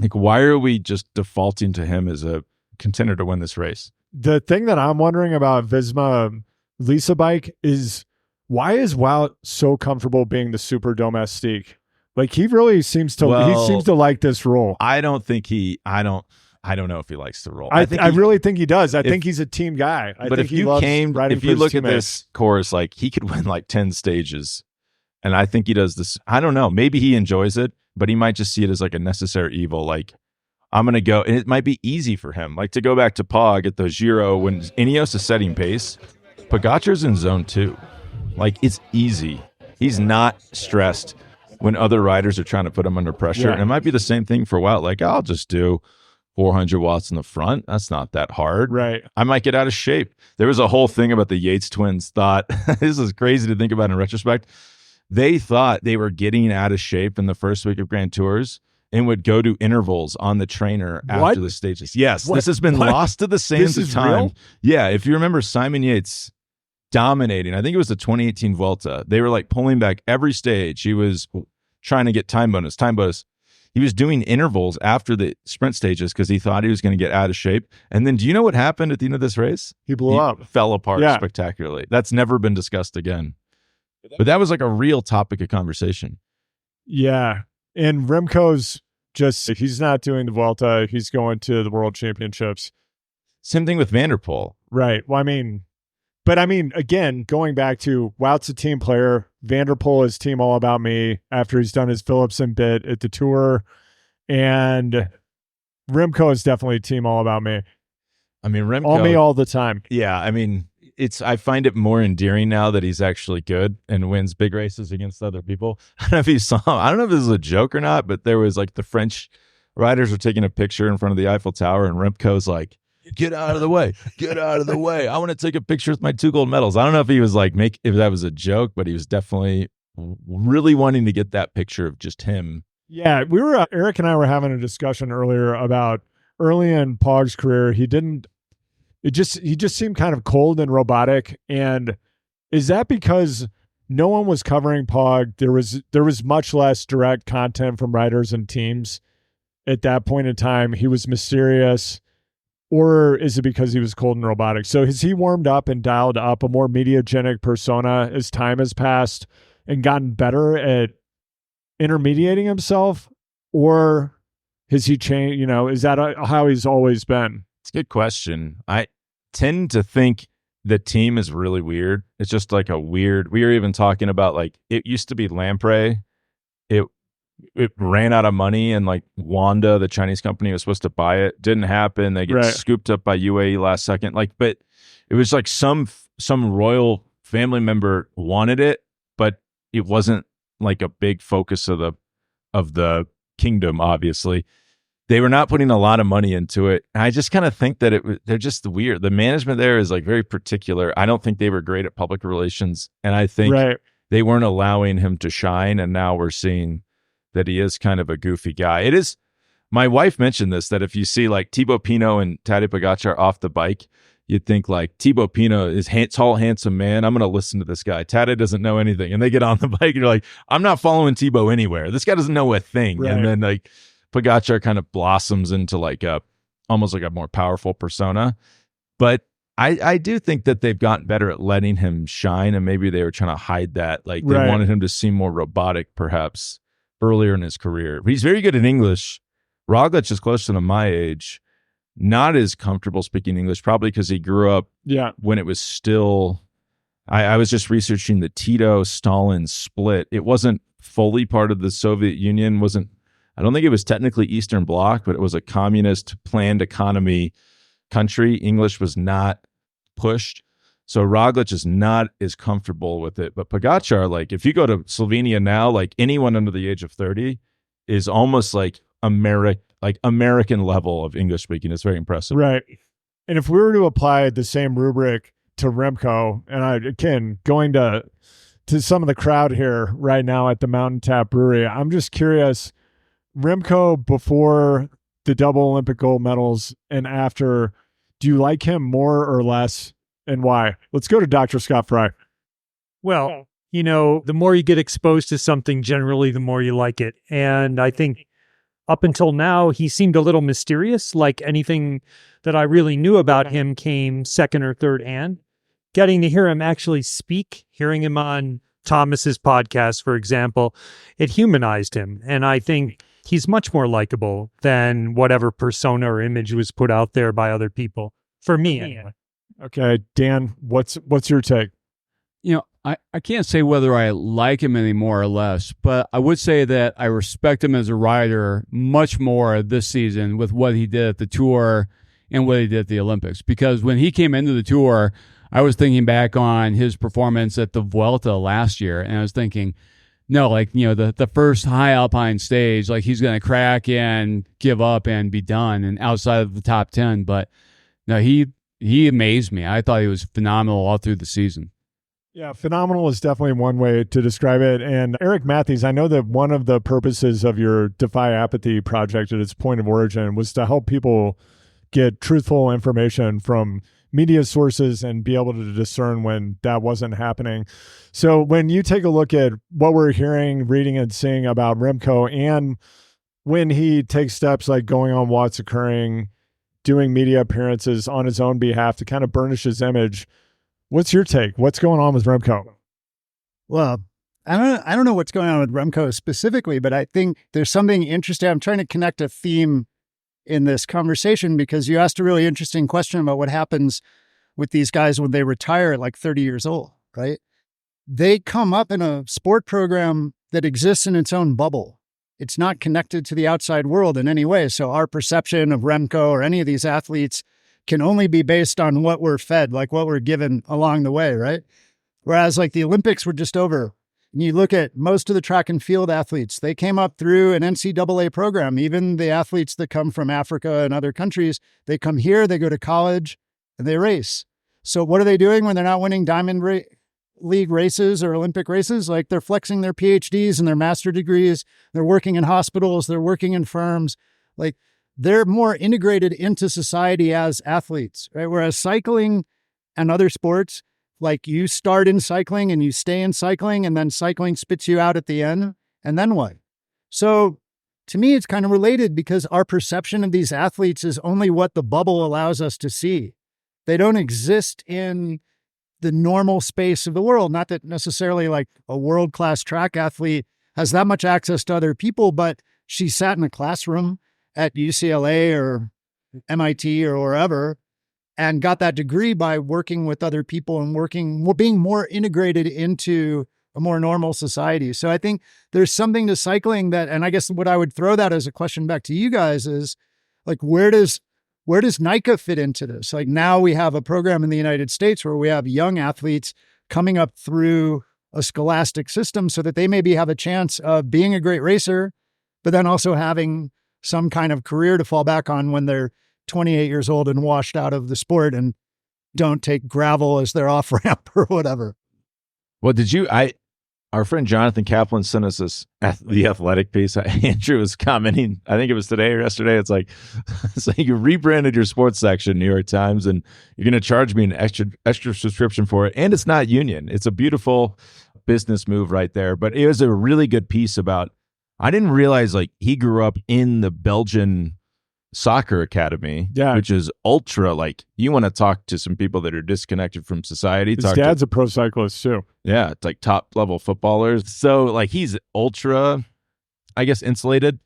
Like, why are we just defaulting to him as a contender to win this race? The thing that I'm wondering about Visma Lisa Bike is, why is Wout so comfortable being the super domestique? Like, he really seems to like this role. I don't know if he likes the role. I really think he does. I think he's a team guy. If you look at this course, like, he could win like 10 stages. And I think he does this. I don't know. Maybe he enjoys it, but he might just see it as like a necessary evil. Like, I'm going to go, and it might be easy for him. Like, to go back to Pog at the Giro when Ineos is setting pace, Pogacar's in zone 2. Like, it's easy. He's not stressed when other riders are trying to put him under pressure. Yeah. And it might be the same thing for Wout. Like, I'll just do 400 watts in the front. That's not that hard. Right. I might get out of shape. There was a whole thing about the Yates twins thought, this is crazy to think about in retrospect. They thought they were getting out of shape in the first week of Grand Tours and would go to intervals on the trainer after the stages. Yes, this has been lost to the sands of time. Real? Yeah, if you remember Simon Yates dominating, I think it was the 2018 Vuelta. They were like pulling back every stage. He was trying to get time bonus. He was doing intervals after the sprint stages because he thought he was going to get out of shape. And then do you know what happened at the end of this race? He blew up. Fell apart spectacularly. That's never been discussed again. But that was like a real topic of conversation. Yeah. And Remco's he's not doing the Vuelta. He's going to the World Championships. Same thing with Van der Poel. Right. Well, again, going back to Wout's a team player. Van der Poel is team all about me after he's done his Philipsen bit at the Tour. And Remco is definitely team all about me. I mean, Remco. All me all the time. Yeah. I mean, I find it more endearing now that he's actually good and wins big races against other people. I don't know if you saw him. I don't know if this is a joke or not, but there was like the French riders were taking a picture in front of the Eiffel Tower and Remco's like, get out of the way. Get out of the way. I want to take a picture with my 2 gold medals. I don't know if he was like, if that was a joke, but he was definitely really wanting to get that picture of just him. Yeah. Eric and I were having a discussion earlier about early in Pog's career. He just seemed kind of cold and robotic. And is that because no one was covering Pog. There was much less direct content from writers and teams at that point in time. He was mysterious, or is it because he was cold and robotic? So has he warmed up and dialed up a more mediagenic persona as time has passed and gotten better at intermediating himself, or has he changed? You know, is that how he's always been? It's a good question. I tend to think the team is really weird. It's just like a weird, we were even talking about, like, it used to be Lamprey. It ran out of money, and like Wanda, the Chinese company, was supposed to buy it. Didn't happen. They get scooped up by UAE last second. Like, but it was like some royal family member wanted it, but it wasn't like a big focus of the kingdom. Obviously, they were not putting a lot of money into it. And I just kind of think that they're just weird. The management there is like very particular. I don't think they were great at public relations, and I think they weren't allowing him to shine. And now we're seeing that he is kind of a goofy guy. It is. My wife mentioned this, that if you see like Thibaut Pinot and Tadej Pogacar off the bike, you'd think like Thibaut Pinot is tall, handsome man. I'm going to listen to this guy. Tadej doesn't know anything. And they get on the bike and you're like, I'm not following Thibaut anywhere. This guy doesn't know a thing. Right. And then like Pogacar kind of blossoms into like almost like a more powerful persona. But I do think that they've gotten better at letting him shine, and maybe they were trying to hide that. Like they wanted him to seem more robotic perhaps earlier in his career. But he's very good in English. Roglic is closer to my age, not as comfortable speaking English, probably because he grew up when it was still, I was just researching the Tito-Stalin split. It wasn't fully part of the Soviet Union, I don't think it was technically Eastern Bloc, but it was a communist planned economy country. English was not pushed. So Roglic is not as comfortable with it. But Pogacar, like if you go to Slovenia now, like anyone under the age of 30 is almost like American level of English speaking. It's very impressive. Right. And if we were to apply the same rubric to Remco, and again, going to some of the crowd here right now at the Mountain Tap Brewery, I'm just curious, Remco before the double Olympic gold medals and after, do you like him more or less, and why? Let's go to Dr. Scott Fry. Well, you know, the more you get exposed to something, generally, the more you like it. And I think up until now, he seemed a little mysterious. Like anything that I really knew about him came second or third hand. Getting to hear him actually speak, hearing him on Thomas's podcast, for example, it humanized him. And I think he's much more likable than whatever persona or image was put out there by other people. For me, anyway. Okay, Dan, what's your take? You know, I can't say whether I like him any more or less, but I would say that I respect him as a rider much more this season with what he did at the Tour and what he did at the Olympics. Because when he came into the Tour, I was thinking back on his performance at the Vuelta last year, and I was thinking, no, like, you know, the first high alpine stage, like he's going to crack and give up and be done and outside of the top 10. But no, he amazed me. I thought he was phenomenal all through the season. Yeah, phenomenal is definitely one way to describe it. And Eric Matthews, I know that one of the purposes of your Defy Apathy project at its point of origin was to help people get truthful information from media sources and be able to discern when that wasn't happening. So when you take a look at what we're hearing, reading, and seeing about Remco, and when he takes steps like going on What's Occurring, doing media appearances on his own behalf to kind of burnish his image, what's your take? What's going on with Remco? Well, I don't know what's going on with Remco specifically, but I think there's something interesting. I'm trying to connect a theme in this conversation because you asked a really interesting question about what happens with these guys when they retire at like 30 years old, right? They come up in a sport program that exists in its own bubble. It's not connected to the outside world in any way. So our perception of Remco or any of these athletes can only be based on what we're fed, like what we're given along the way, right? Whereas like the Olympics were just over. And you look at most of the track and field athletes, they came up through an NCAA program. Even the athletes that come from Africa and other countries, they come here, they go to college, and they race. So what are they doing when they're not winning Diamond League races or Olympic races? Like they're flexing their PhDs and their master degrees. They're working in hospitals. They're working in firms. Like they're more integrated into society as athletes, right? Whereas cycling and other sports, Like you start in cycling and you stay in cycling, and then cycling spits you out at the end. And then what? So to me, it's kind of related because our perception of these athletes is only what the bubble allows us to see. They don't exist in the normal space of the world. Not that necessarily like a world-class track athlete has that much access to other people, but she sat in a classroom at UCLA or MIT or wherever and got that degree by working with other people and being more integrated into a more normal society. So I think there's something to cycling that, and I guess what I would throw that as a question back to you guys is like, where does NICA fit into this? Like now we have a program in the United States where we have young athletes coming up through a scholastic system so that they maybe have a chance of being a great racer, but then also having some kind of career to fall back on when they're 28 years old and washed out of the sport and don't take gravel as their off ramp or whatever. Well, our friend Jonathan Kaplan sent us the athletic piece. Andrew was commenting, I think it was today or yesterday. It's like you rebranded your sports section, New York Times, and you're going to charge me an extra subscription for it. And it's not union. It's a beautiful business move right there. But it was a really good piece about, I didn't realize like he grew up in the Belgian soccer academy, which is ultra, like you want to talk to some people that are disconnected from society. His dad's a pro cyclist too. Yeah, it's like top level footballers. So like he's ultra, I guess, insulated.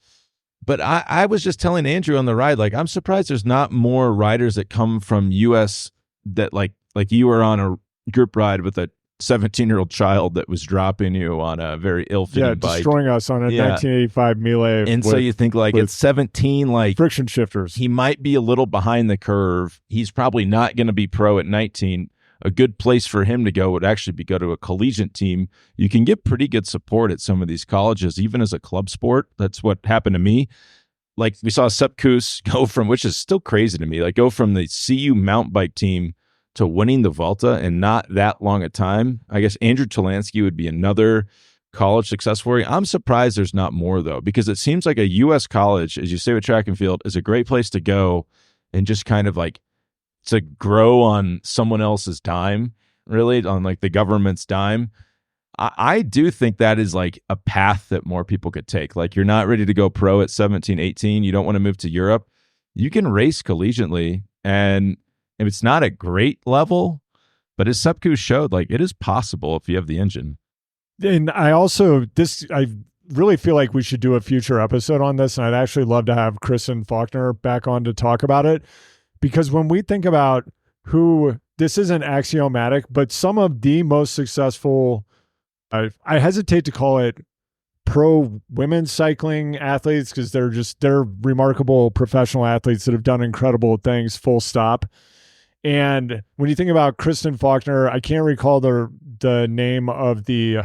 But I was just telling Andrew on the ride, like I'm surprised there's not more riders that come from US that like you were on a group ride with a 17-year-old child that was dropping you on a very ill-fitting bike. Destroying us on a 1985 Miele. And so you think like at 17, like friction shifters, he might be a little behind the curve. He's probably not going to be pro at 19. A good place for him to go would actually be go to a collegiate team. You can get pretty good support at some of these colleges, even as a club sport. That's what happened to me. Like we saw Sepp Kuss go from, which is still crazy to me, like go from the CU mountain bike team to winning the Vuelta in not that long a time. I guess Andrew Talansky would be another college success story. I'm surprised there's not more, though, because it seems like a U.S. college, as you say with track and field, is a great place to go and just kind of like to grow on someone else's dime, really, on like the government's dime. I do think that is like a path that more people could take. Like you're not ready to go pro at 17, 18. You don't want to move to Europe. You can race collegiately, and if it's not a great level, but as Sepp Kuss showed, like it is possible if you have the engine. And I really feel like we should do a future episode on this. And I'd actually love to have Kristen Faulkner back on to talk about it. Because when we think about this isn't axiomatic, but some of the most successful, I hesitate to call it pro women's cycling athletes because they're remarkable professional athletes that have done incredible things, full stop. And when you think about Kristen Faulkner, I can't recall the name of the.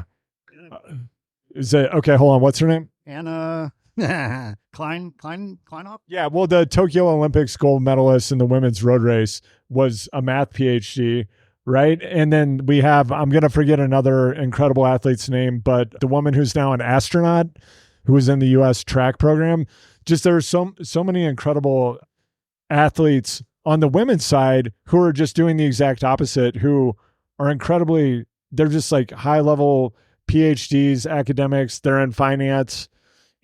Is it okay? Hold on. What's her name? Anna Kleinhoff? Yeah. Well, the Tokyo Olympics gold medalist in the women's road race was a math PhD, right? And then we have, I'm going to forget another incredible athlete's name, but the woman who's now an astronaut who was in the U.S. track program. Just there are so many incredible athletes on the women's side who are just doing the exact opposite, who are they're just like high level PhDs, academics, they're in finance,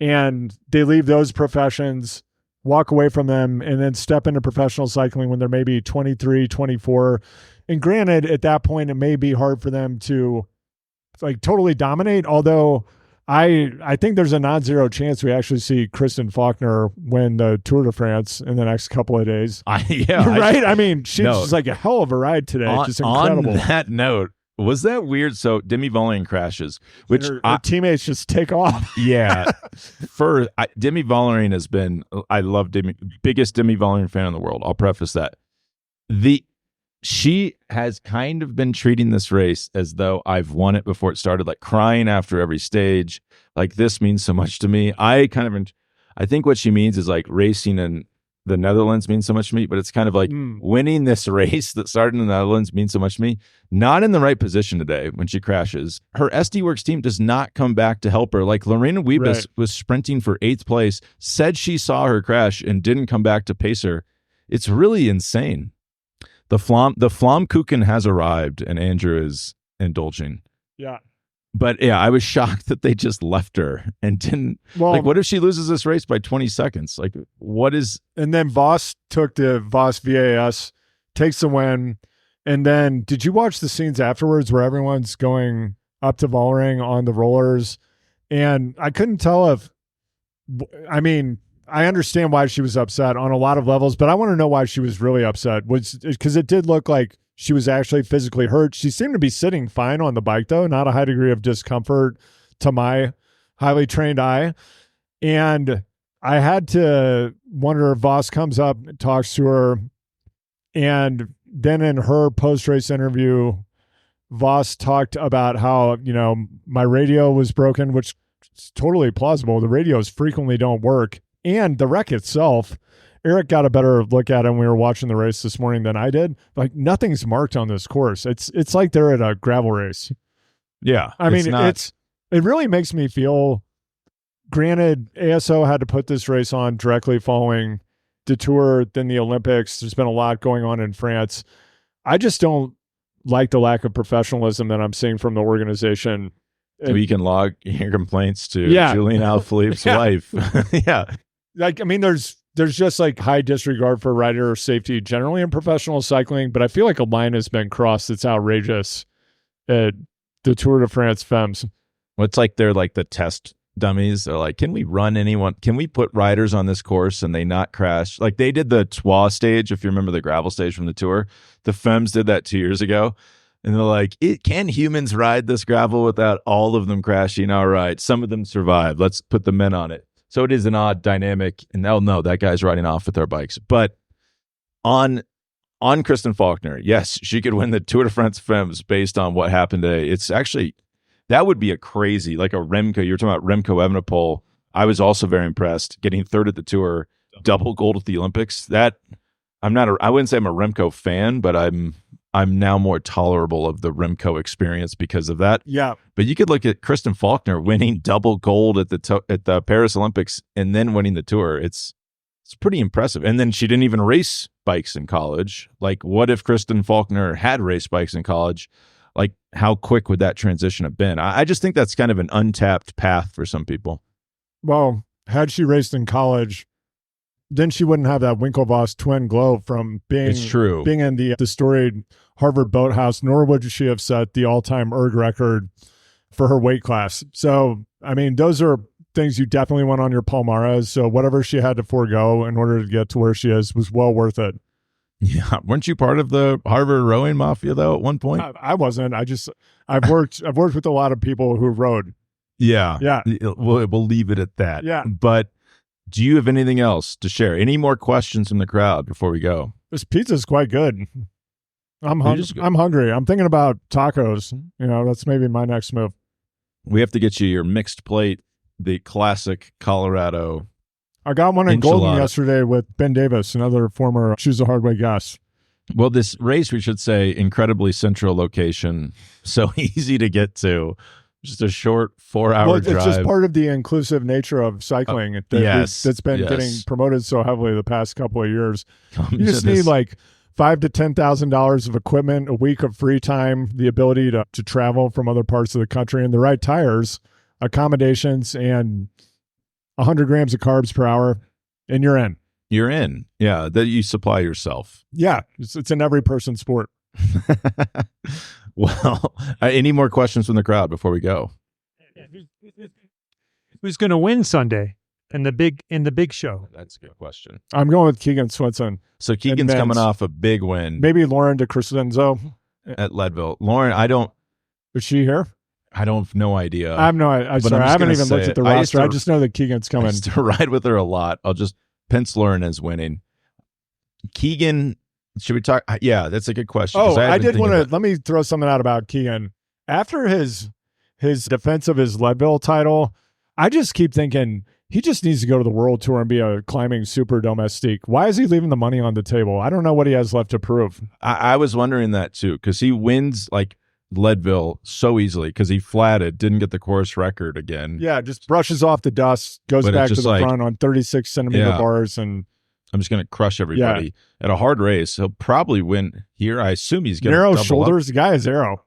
and they leave those professions, walk away from them, and then step into professional cycling when they're maybe 23, 24. And granted, at that point, it may be hard for them to like totally dominate, although I think there's a non-zero chance we actually see Kristen Faulkner win the Tour de France in the next couple of days. Right? I mean, she's just like a hell of a ride today. Just incredible. On that note, was that weird? So Demi Vollering crashes, which her teammates just take off. Yeah. Demi Vollering has been, I love biggest Demi Vollering fan in the world. I'll preface that. She has kind of been treating this race as though I've won it before it started, like crying after every stage. Like, this means so much to me. I think what she means is like racing in the Netherlands means so much to me, but it's kind of like winning this race that started in the Netherlands means so much to me. Not in the right position today when she crashes. Her SD Works team does not come back to help her. Like Lorena Wiebes was sprinting for 8th place, said she saw her crash and didn't come back to pace her. It's really insane. The Flammkuchen has arrived, and Andrew is indulging. Yeah. But yeah, I was shocked that they just left her and didn't. Well, like, what if she loses this race by 20 seconds? Like, what is? And then Voss took the Voss VAS, takes the win. And then, did you watch the scenes afterwards where everyone's going up to Vollering on the rollers? And I couldn't tell if, I mean, I understand why she was upset on a lot of levels, but I want to know why she was really upset. Because it did look like she was actually physically hurt. She seemed to be sitting fine on the bike, though, not a high degree of discomfort to my highly trained eye. And I had to wonder if Voss comes up and talks to her. And then in her post-race interview, Voss talked about how, my radio was broken, which is totally plausible. The radios frequently don't work. And the wreck itself, Eric got a better look at it when we were watching the race this morning than I did. Like, nothing's marked on this course. It's like they're at a gravel race. Yeah. I mean, it really makes me feel, granted, ASO had to put this race on directly following the Tour, then the Olympics. There's been a lot going on in France. I just don't like the lack of professionalism that I'm seeing from the organization. So you can log your complaints to Yeah. Julian Alaphilippe's wife. Yeah. Like, I mean, there's just like high disregard for rider safety generally in professional cycling, but I feel like a line has been crossed that's outrageous at the Tour de France Femmes. Well, it's like they're like the test dummies. They're like, can we put riders on this course and they not crash? Like they did the Troyes stage, if you remember the gravel stage from the Tour. The Femmes did that 2 years ago. And they're like, can humans ride this gravel without all of them crashing? All right, some of them survive. Let's put the men on it. So it is an odd dynamic. And they'll know that guy's riding off with their bikes. But on Kristen Faulkner, yes, she could win the Tour de France Femmes based on what happened today. It's actually, that would be a crazy, like a Remco. You were talking about Remco Evenepoel. I was also very impressed getting third at the Tour, double gold at the Olympics. That I wouldn't say I'm a Remco fan, but I'm now more tolerable of the Remco experience because of that. Yeah. But you could look at Kristen Faulkner winning double gold at the Paris Olympics and then winning the Tour. It's pretty impressive. And then she didn't even race bikes in college. Like, what if Kristen Faulkner had raced bikes in college? Like, how quick would that transition have been? I just think that's kind of an untapped path for some people. Well, had she raced in college, then she wouldn't have that Winklevoss twin glow from being in the storied Harvard Boathouse, nor would she have set the all-time erg record for her weight class. So, I mean, those are things you definitely want on your Palmares. So whatever she had to forego in order to get to where she is was well worth it. Yeah. Weren't you part of the Harvard rowing mafia, though, at one point? I wasn't. I've worked with a lot of people who rowed. Yeah. Yeah. We'll leave it at that. Yeah. But do you have anything else to share? Any more questions from the crowd before we go? This pizza's quite good. I'm hungry. I'm thinking about tacos. That's maybe my next move. We have to get you your mixed plate, the classic Colorado. I got one in Golden yesterday with Ben Davis, another former Choose the Hard Way guest. Well, this race, we should say, incredibly central location, so easy to get to. Just a short 4-hour drive. It's just part of the inclusive nature of cycling that's been getting promoted so heavily the past couple of years. You just need like $5,000 to $10,000 of equipment, a week of free time, the ability to travel from other parts of the country, and the right tires, accommodations, and 100 grams of carbs per hour, and you're in. You're in. Yeah, that you supply yourself. Yeah, it's an every person sport. Well, any more questions from the crowd before we go? Who's going to win Sunday in the big show? That's a good question. I'm going with Keegan Swinson. So Keegan's coming off a big win. Maybe Lauren de Crescenzo at Leadville. Lauren, is she here? I don't have no idea. I haven't even looked at the roster. I just know that Keegan's coming. I used to ride with her a lot. I'll just pencil her in as winning. Keegan, should we talk? Yeah, that's a good question. I did want to, let me throw something out about Keegan. After his defense of his Leadville title, I just keep thinking he just needs to go to the World Tour and be a climbing super domestique. Why is he leaving the money on the table? I don't know what he has left to prove. I was wondering that too, because he wins like Leadville so easily because he flatted, didn't get the course record again. Yeah, just brushes off the dust, goes back to the front on 36 centimeter bars and I'm just going to crush everybody at a hard race. He'll probably win here. I assume he's going to narrow double shoulders. up. The guy is arrow.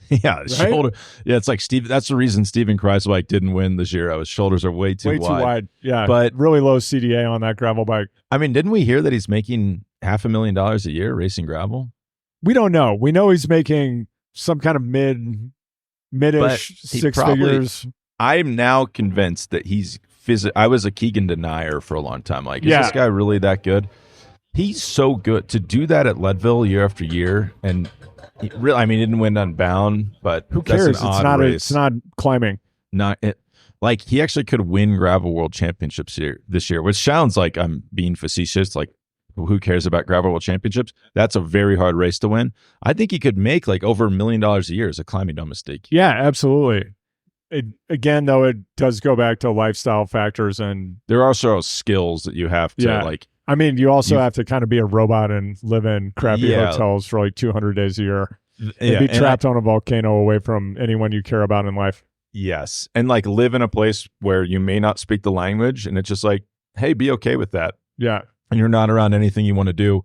Yeah, his shoulder. Yeah, it's like Steve. That's the reason Steven Kreiswijk didn't win the Giro. His shoulders are way too wide. Yeah, but really low CDA on that gravel bike. I mean, didn't we hear that he's making $500,000 a year racing gravel? We don't know. We know he's making some kind of mid-ish six figures. I'm now convinced that he's I was a Keegan denier for a long time. Like, is this guy really that good? He's so good to do that at Leadville year after year, and he really, I mean, he didn't win Unbound, but who cares? That's an odd race. It's not climbing. Not it. Like, he actually could win Gravel World Championships this year, which sounds like I'm being facetious. Like, who cares about Gravel World Championships? That's a very hard race to win. I think he could make like over $1 million a year as a climbing domestique. Yeah, absolutely. Again, though, it does go back to lifestyle factors, and there are also skills that you have to like. I mean, you also have to kind of be a robot and live in crappy hotels for like 200 days a year. And be trapped on a volcano away from anyone you care about in life. Yes. And like live in a place where you may not speak the language, and it's just like, hey, be okay with that. Yeah. And you're not around anything you want to do.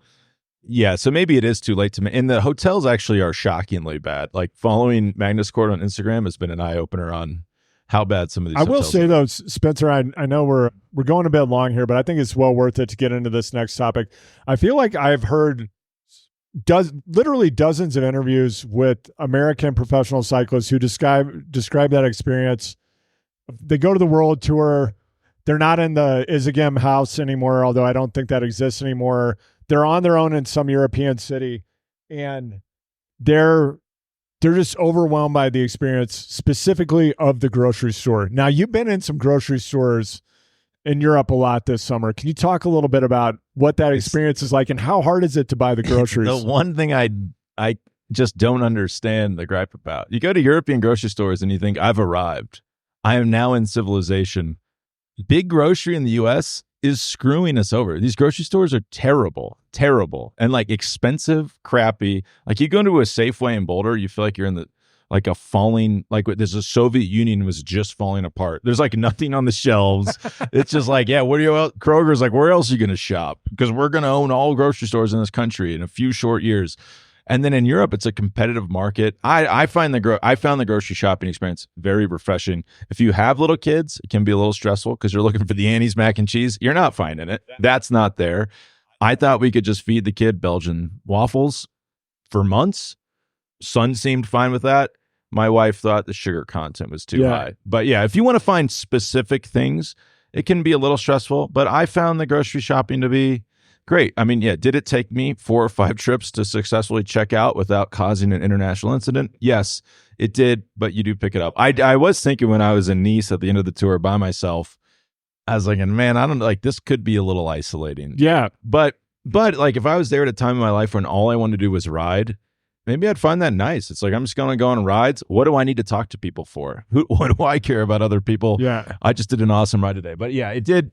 Yeah. So maybe it is too late to and the hotels actually are shockingly bad. Like, following Magnus Court on Instagram has been an eye opener on how bad some of these I will hotels say are. though, Spencer, I know we're going a bit long here, but I think it's well worth it to get into this next topic. I feel like I've heard literally dozens of interviews with American professional cyclists who describe that experience. They go to the World Tour. They're not in the Izegem house anymore, although I don't think that exists anymore. They're on their own in some European city, and they're just overwhelmed by the experience, specifically of the grocery store. Now, you've been in some grocery stores in Europe a lot this summer. Can you talk a little bit about what that experience is like, and how hard is it to buy the groceries? The one thing I just don't understand the gripe about. You go to European grocery stores and you think, I've arrived. I am now in civilization. Big grocery in the U.S. is screwing us over. These grocery stores are terrible, and like expensive, crappy. Like, you go into a Safeway in Boulder, you feel like you're in the like a falling, like there's a Soviet Union was just falling apart. There's like nothing on the shelves. It's just like, yeah, Kroger's like, where else are you going to shop? Because we're going to own all grocery stores in this country in a few short years. And then in Europe, it's a competitive market. I found the grocery shopping experience very refreshing. If you have little kids, it can be a little stressful because you're looking for the Annie's mac and cheese. You're not finding it. That's not there. I thought we could just feed the kid Belgian waffles for months. Son seemed fine with that. My wife thought the sugar content was too high. But yeah, if you want to find specific things, it can be a little stressful. But I found the grocery shopping to be great. I mean, yeah, did it take me 4 or 5 trips to successfully check out without causing an international incident? Yes, it did, but you do pick it up. I was thinking when I was in Nice at the end of the tour by myself, I was like, man, I don't know, like, this could be a little isolating. Yeah. But like, if I was there at a time in my life when all I wanted to do was ride, maybe I'd find that nice. It's like, I'm just going to go on rides. What do I need to talk to people for? What do I care about other people? Yeah. I just did an awesome ride today. But yeah, it did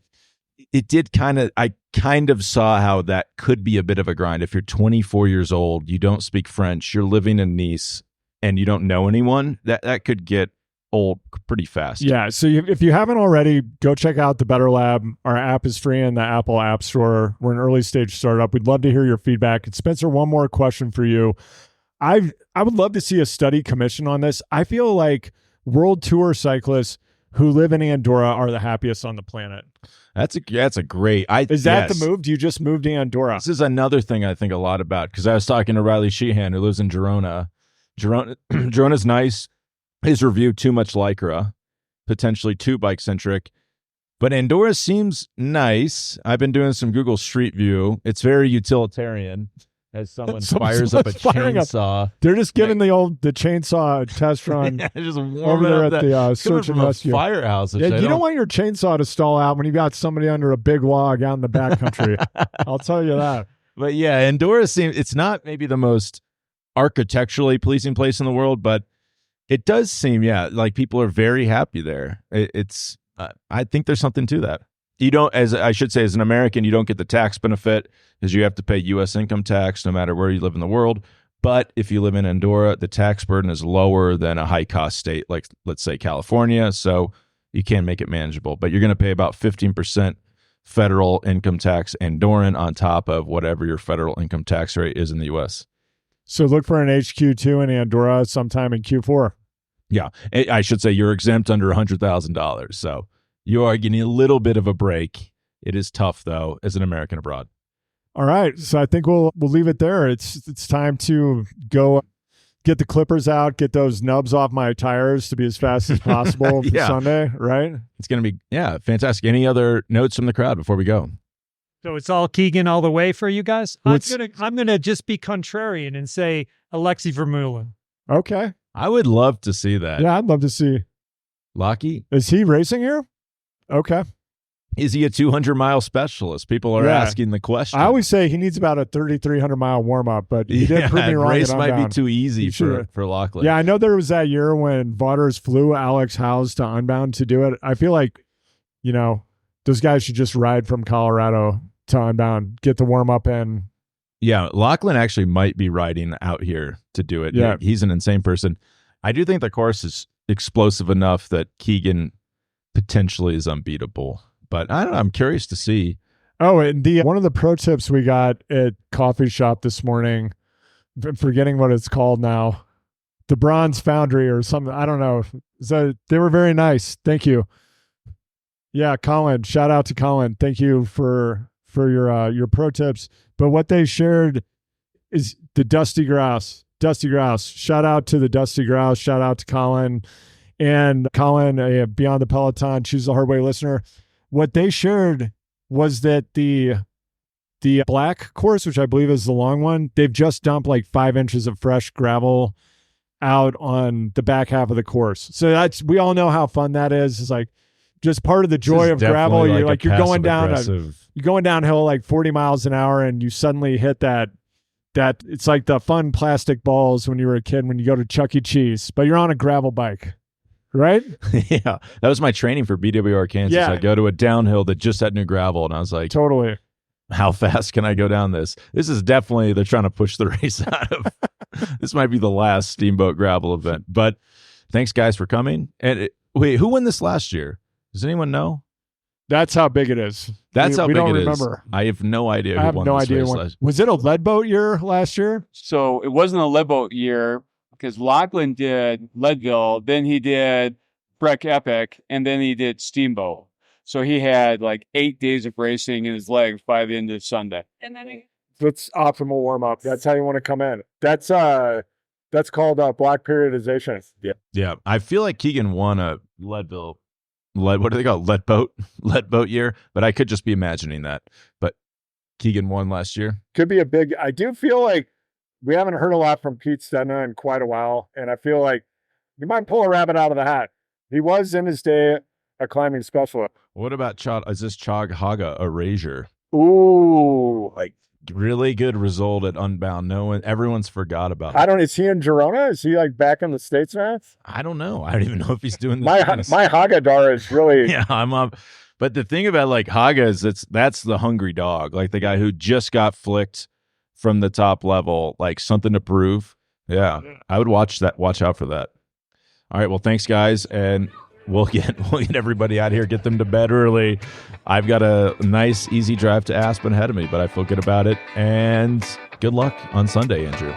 I kind of saw how that could be a bit of a grind. If you're 24 years old, you don't speak French, you're living in Nice, and you don't know anyone, that could get old pretty fast. Yeah. So if you haven't already, go check out the Better Lab. Our app is free in the Apple App Store. We're an early stage startup. We'd love to hear your feedback. And Spencer, one more question for you. I would love to see a study commission on this. I feel like World Tour cyclists who live in Andorra are the happiest on the planet. That's a great. Is that the move? Do you just move to Andorra? This is another thing I think a lot about, because I was talking to Riley Sheehan, who lives in Girona. Girona's nice. His review, too much Lycra, potentially too bike centric. But Andorra seems nice. I've been doing some Google Street View. It's very utilitarian. As someone fires up a chainsaw. They're just giving the chainsaw test run. Yeah, just over there at the search and rescue firehouse. Yeah, you don't want your chainsaw to stall out when you got somebody under a big log out in the backcountry. I'll tell you that. But yeah, Andorra it's not maybe the most architecturally pleasing place in the world, but it does seem, like people are very happy there. It's I think there's something to that. You don't, as I should say, as an American, you don't get the tax benefit because you have to pay U.S. income tax no matter where you live in the world. But if you live in Andorra, the tax burden is lower than a high-cost state like, let's say, California. So you can make it manageable. But you're going to pay about 15% federal income tax Andorran on top of whatever your federal income tax rate is in the U.S. So look for an HQ2 in Andorra sometime in Q4. Yeah, I should say you're exempt under $100,000. So you are getting a little bit of a break. It is tough, though, as an American abroad. All right. So I think we'll leave it there. It's time to go get the clippers out, get those nubs off my tires to be as fast as possible for Sunday, right? It's going to be, fantastic. Any other notes from the crowd before we go? So it's all Keegan all the way for you guys? I'm gonna just be contrarian and say Alexei Vermeulen. Okay. I would love to see that. Yeah, I'd love to see. Lockie? Is he racing here? Okay. Is he a 200-mile specialist? People are asking the question. I always say he needs about a 3,300-mile warm-up, but he did prove me wrong. Race might be too easy for Lachlan. Yeah, I know there was that year when Vaughters flew Alex Howes to Unbound to do it. I feel like, those guys should just ride from Colorado to Unbound, get the warm-up in. Yeah, Lachlan actually might be riding out here to do it. Yeah. He's an insane person. I do think the course is explosive enough that Keegan potentially is unbeatable. But I don't know. I'm curious to see. Oh, and one of the pro tips we got at coffee shop this morning, I'm forgetting what it's called now, the Bronze Foundry or something. I don't know. So they were very nice. Thank you. Yeah, Colin. Shout out to Colin. Thank you for your pro tips. But what they shared is the Dusty Grouse. Dusty Grouse. Shout out to the Dusty Grouse. Shout out to Colin. And Colin, a Beyond the Peloton, Choose the Hard Way listener. What they shared was that the black course, which I believe is the long one, they've just dumped like 5 inches of fresh gravel out on the back half of the course. So we all know how fun that is. It's like just part of the joy of gravel. You're going downhill like 40 miles an hour, and you suddenly hit that it's like the fun plastic balls when you were a kid when you go to Chuck E. Cheese, but you're on a gravel bike. Right? Yeah. That was my training for BWR Kansas. Yeah. I go to a downhill that just had new gravel, and I was like, totally. How fast can I go down this? This is definitely, they're trying to push the race out of. This might be the last Steamboat gravel event. But thanks, guys, for coming. And wait, who won this last year? Does anyone know? That's how big it is. That's how big it is. We don't remember. I have no idea who won this race last year. Was it a lead boat year last year? So it wasn't a lead boat year, because Lachlan did Leadville, then he did Breck Epic, and then he did Steamboat. So he had like 8 days of racing in his legs by the end of Sunday. And then that's optimal warm up. That's how you want to come in. That's called black periodization. Yeah. Yeah. I feel like Keegan won a Leadville. What do they call it? Lead boat year. But I could just be imagining that. But Keegan won last year. Could be I do feel like we haven't heard a lot from Pete Stedna in quite a while, and I feel like you might pull a rabbit out of the hat. He was in his day a climbing specialist. What about is this Chog Haga erasure? Ooh, like really good result at Unbound. Everyone's forgot about it. Is he in Girona? Is he like back in the States, man? I don't know. I don't even know if he's doing this. My Haggadar is really yeah. I'm up. But the thing about like Haga is that's the hungry dog, like the guy who just got flicked from the top level, like something to prove. Yeah, I would watch out for that. All right, well, thanks, guys, and we'll get everybody out of here, get them to bed early. I've got a nice, easy drive to Aspen ahead of me, but I feel good about it, and good luck on Sunday, Andrew.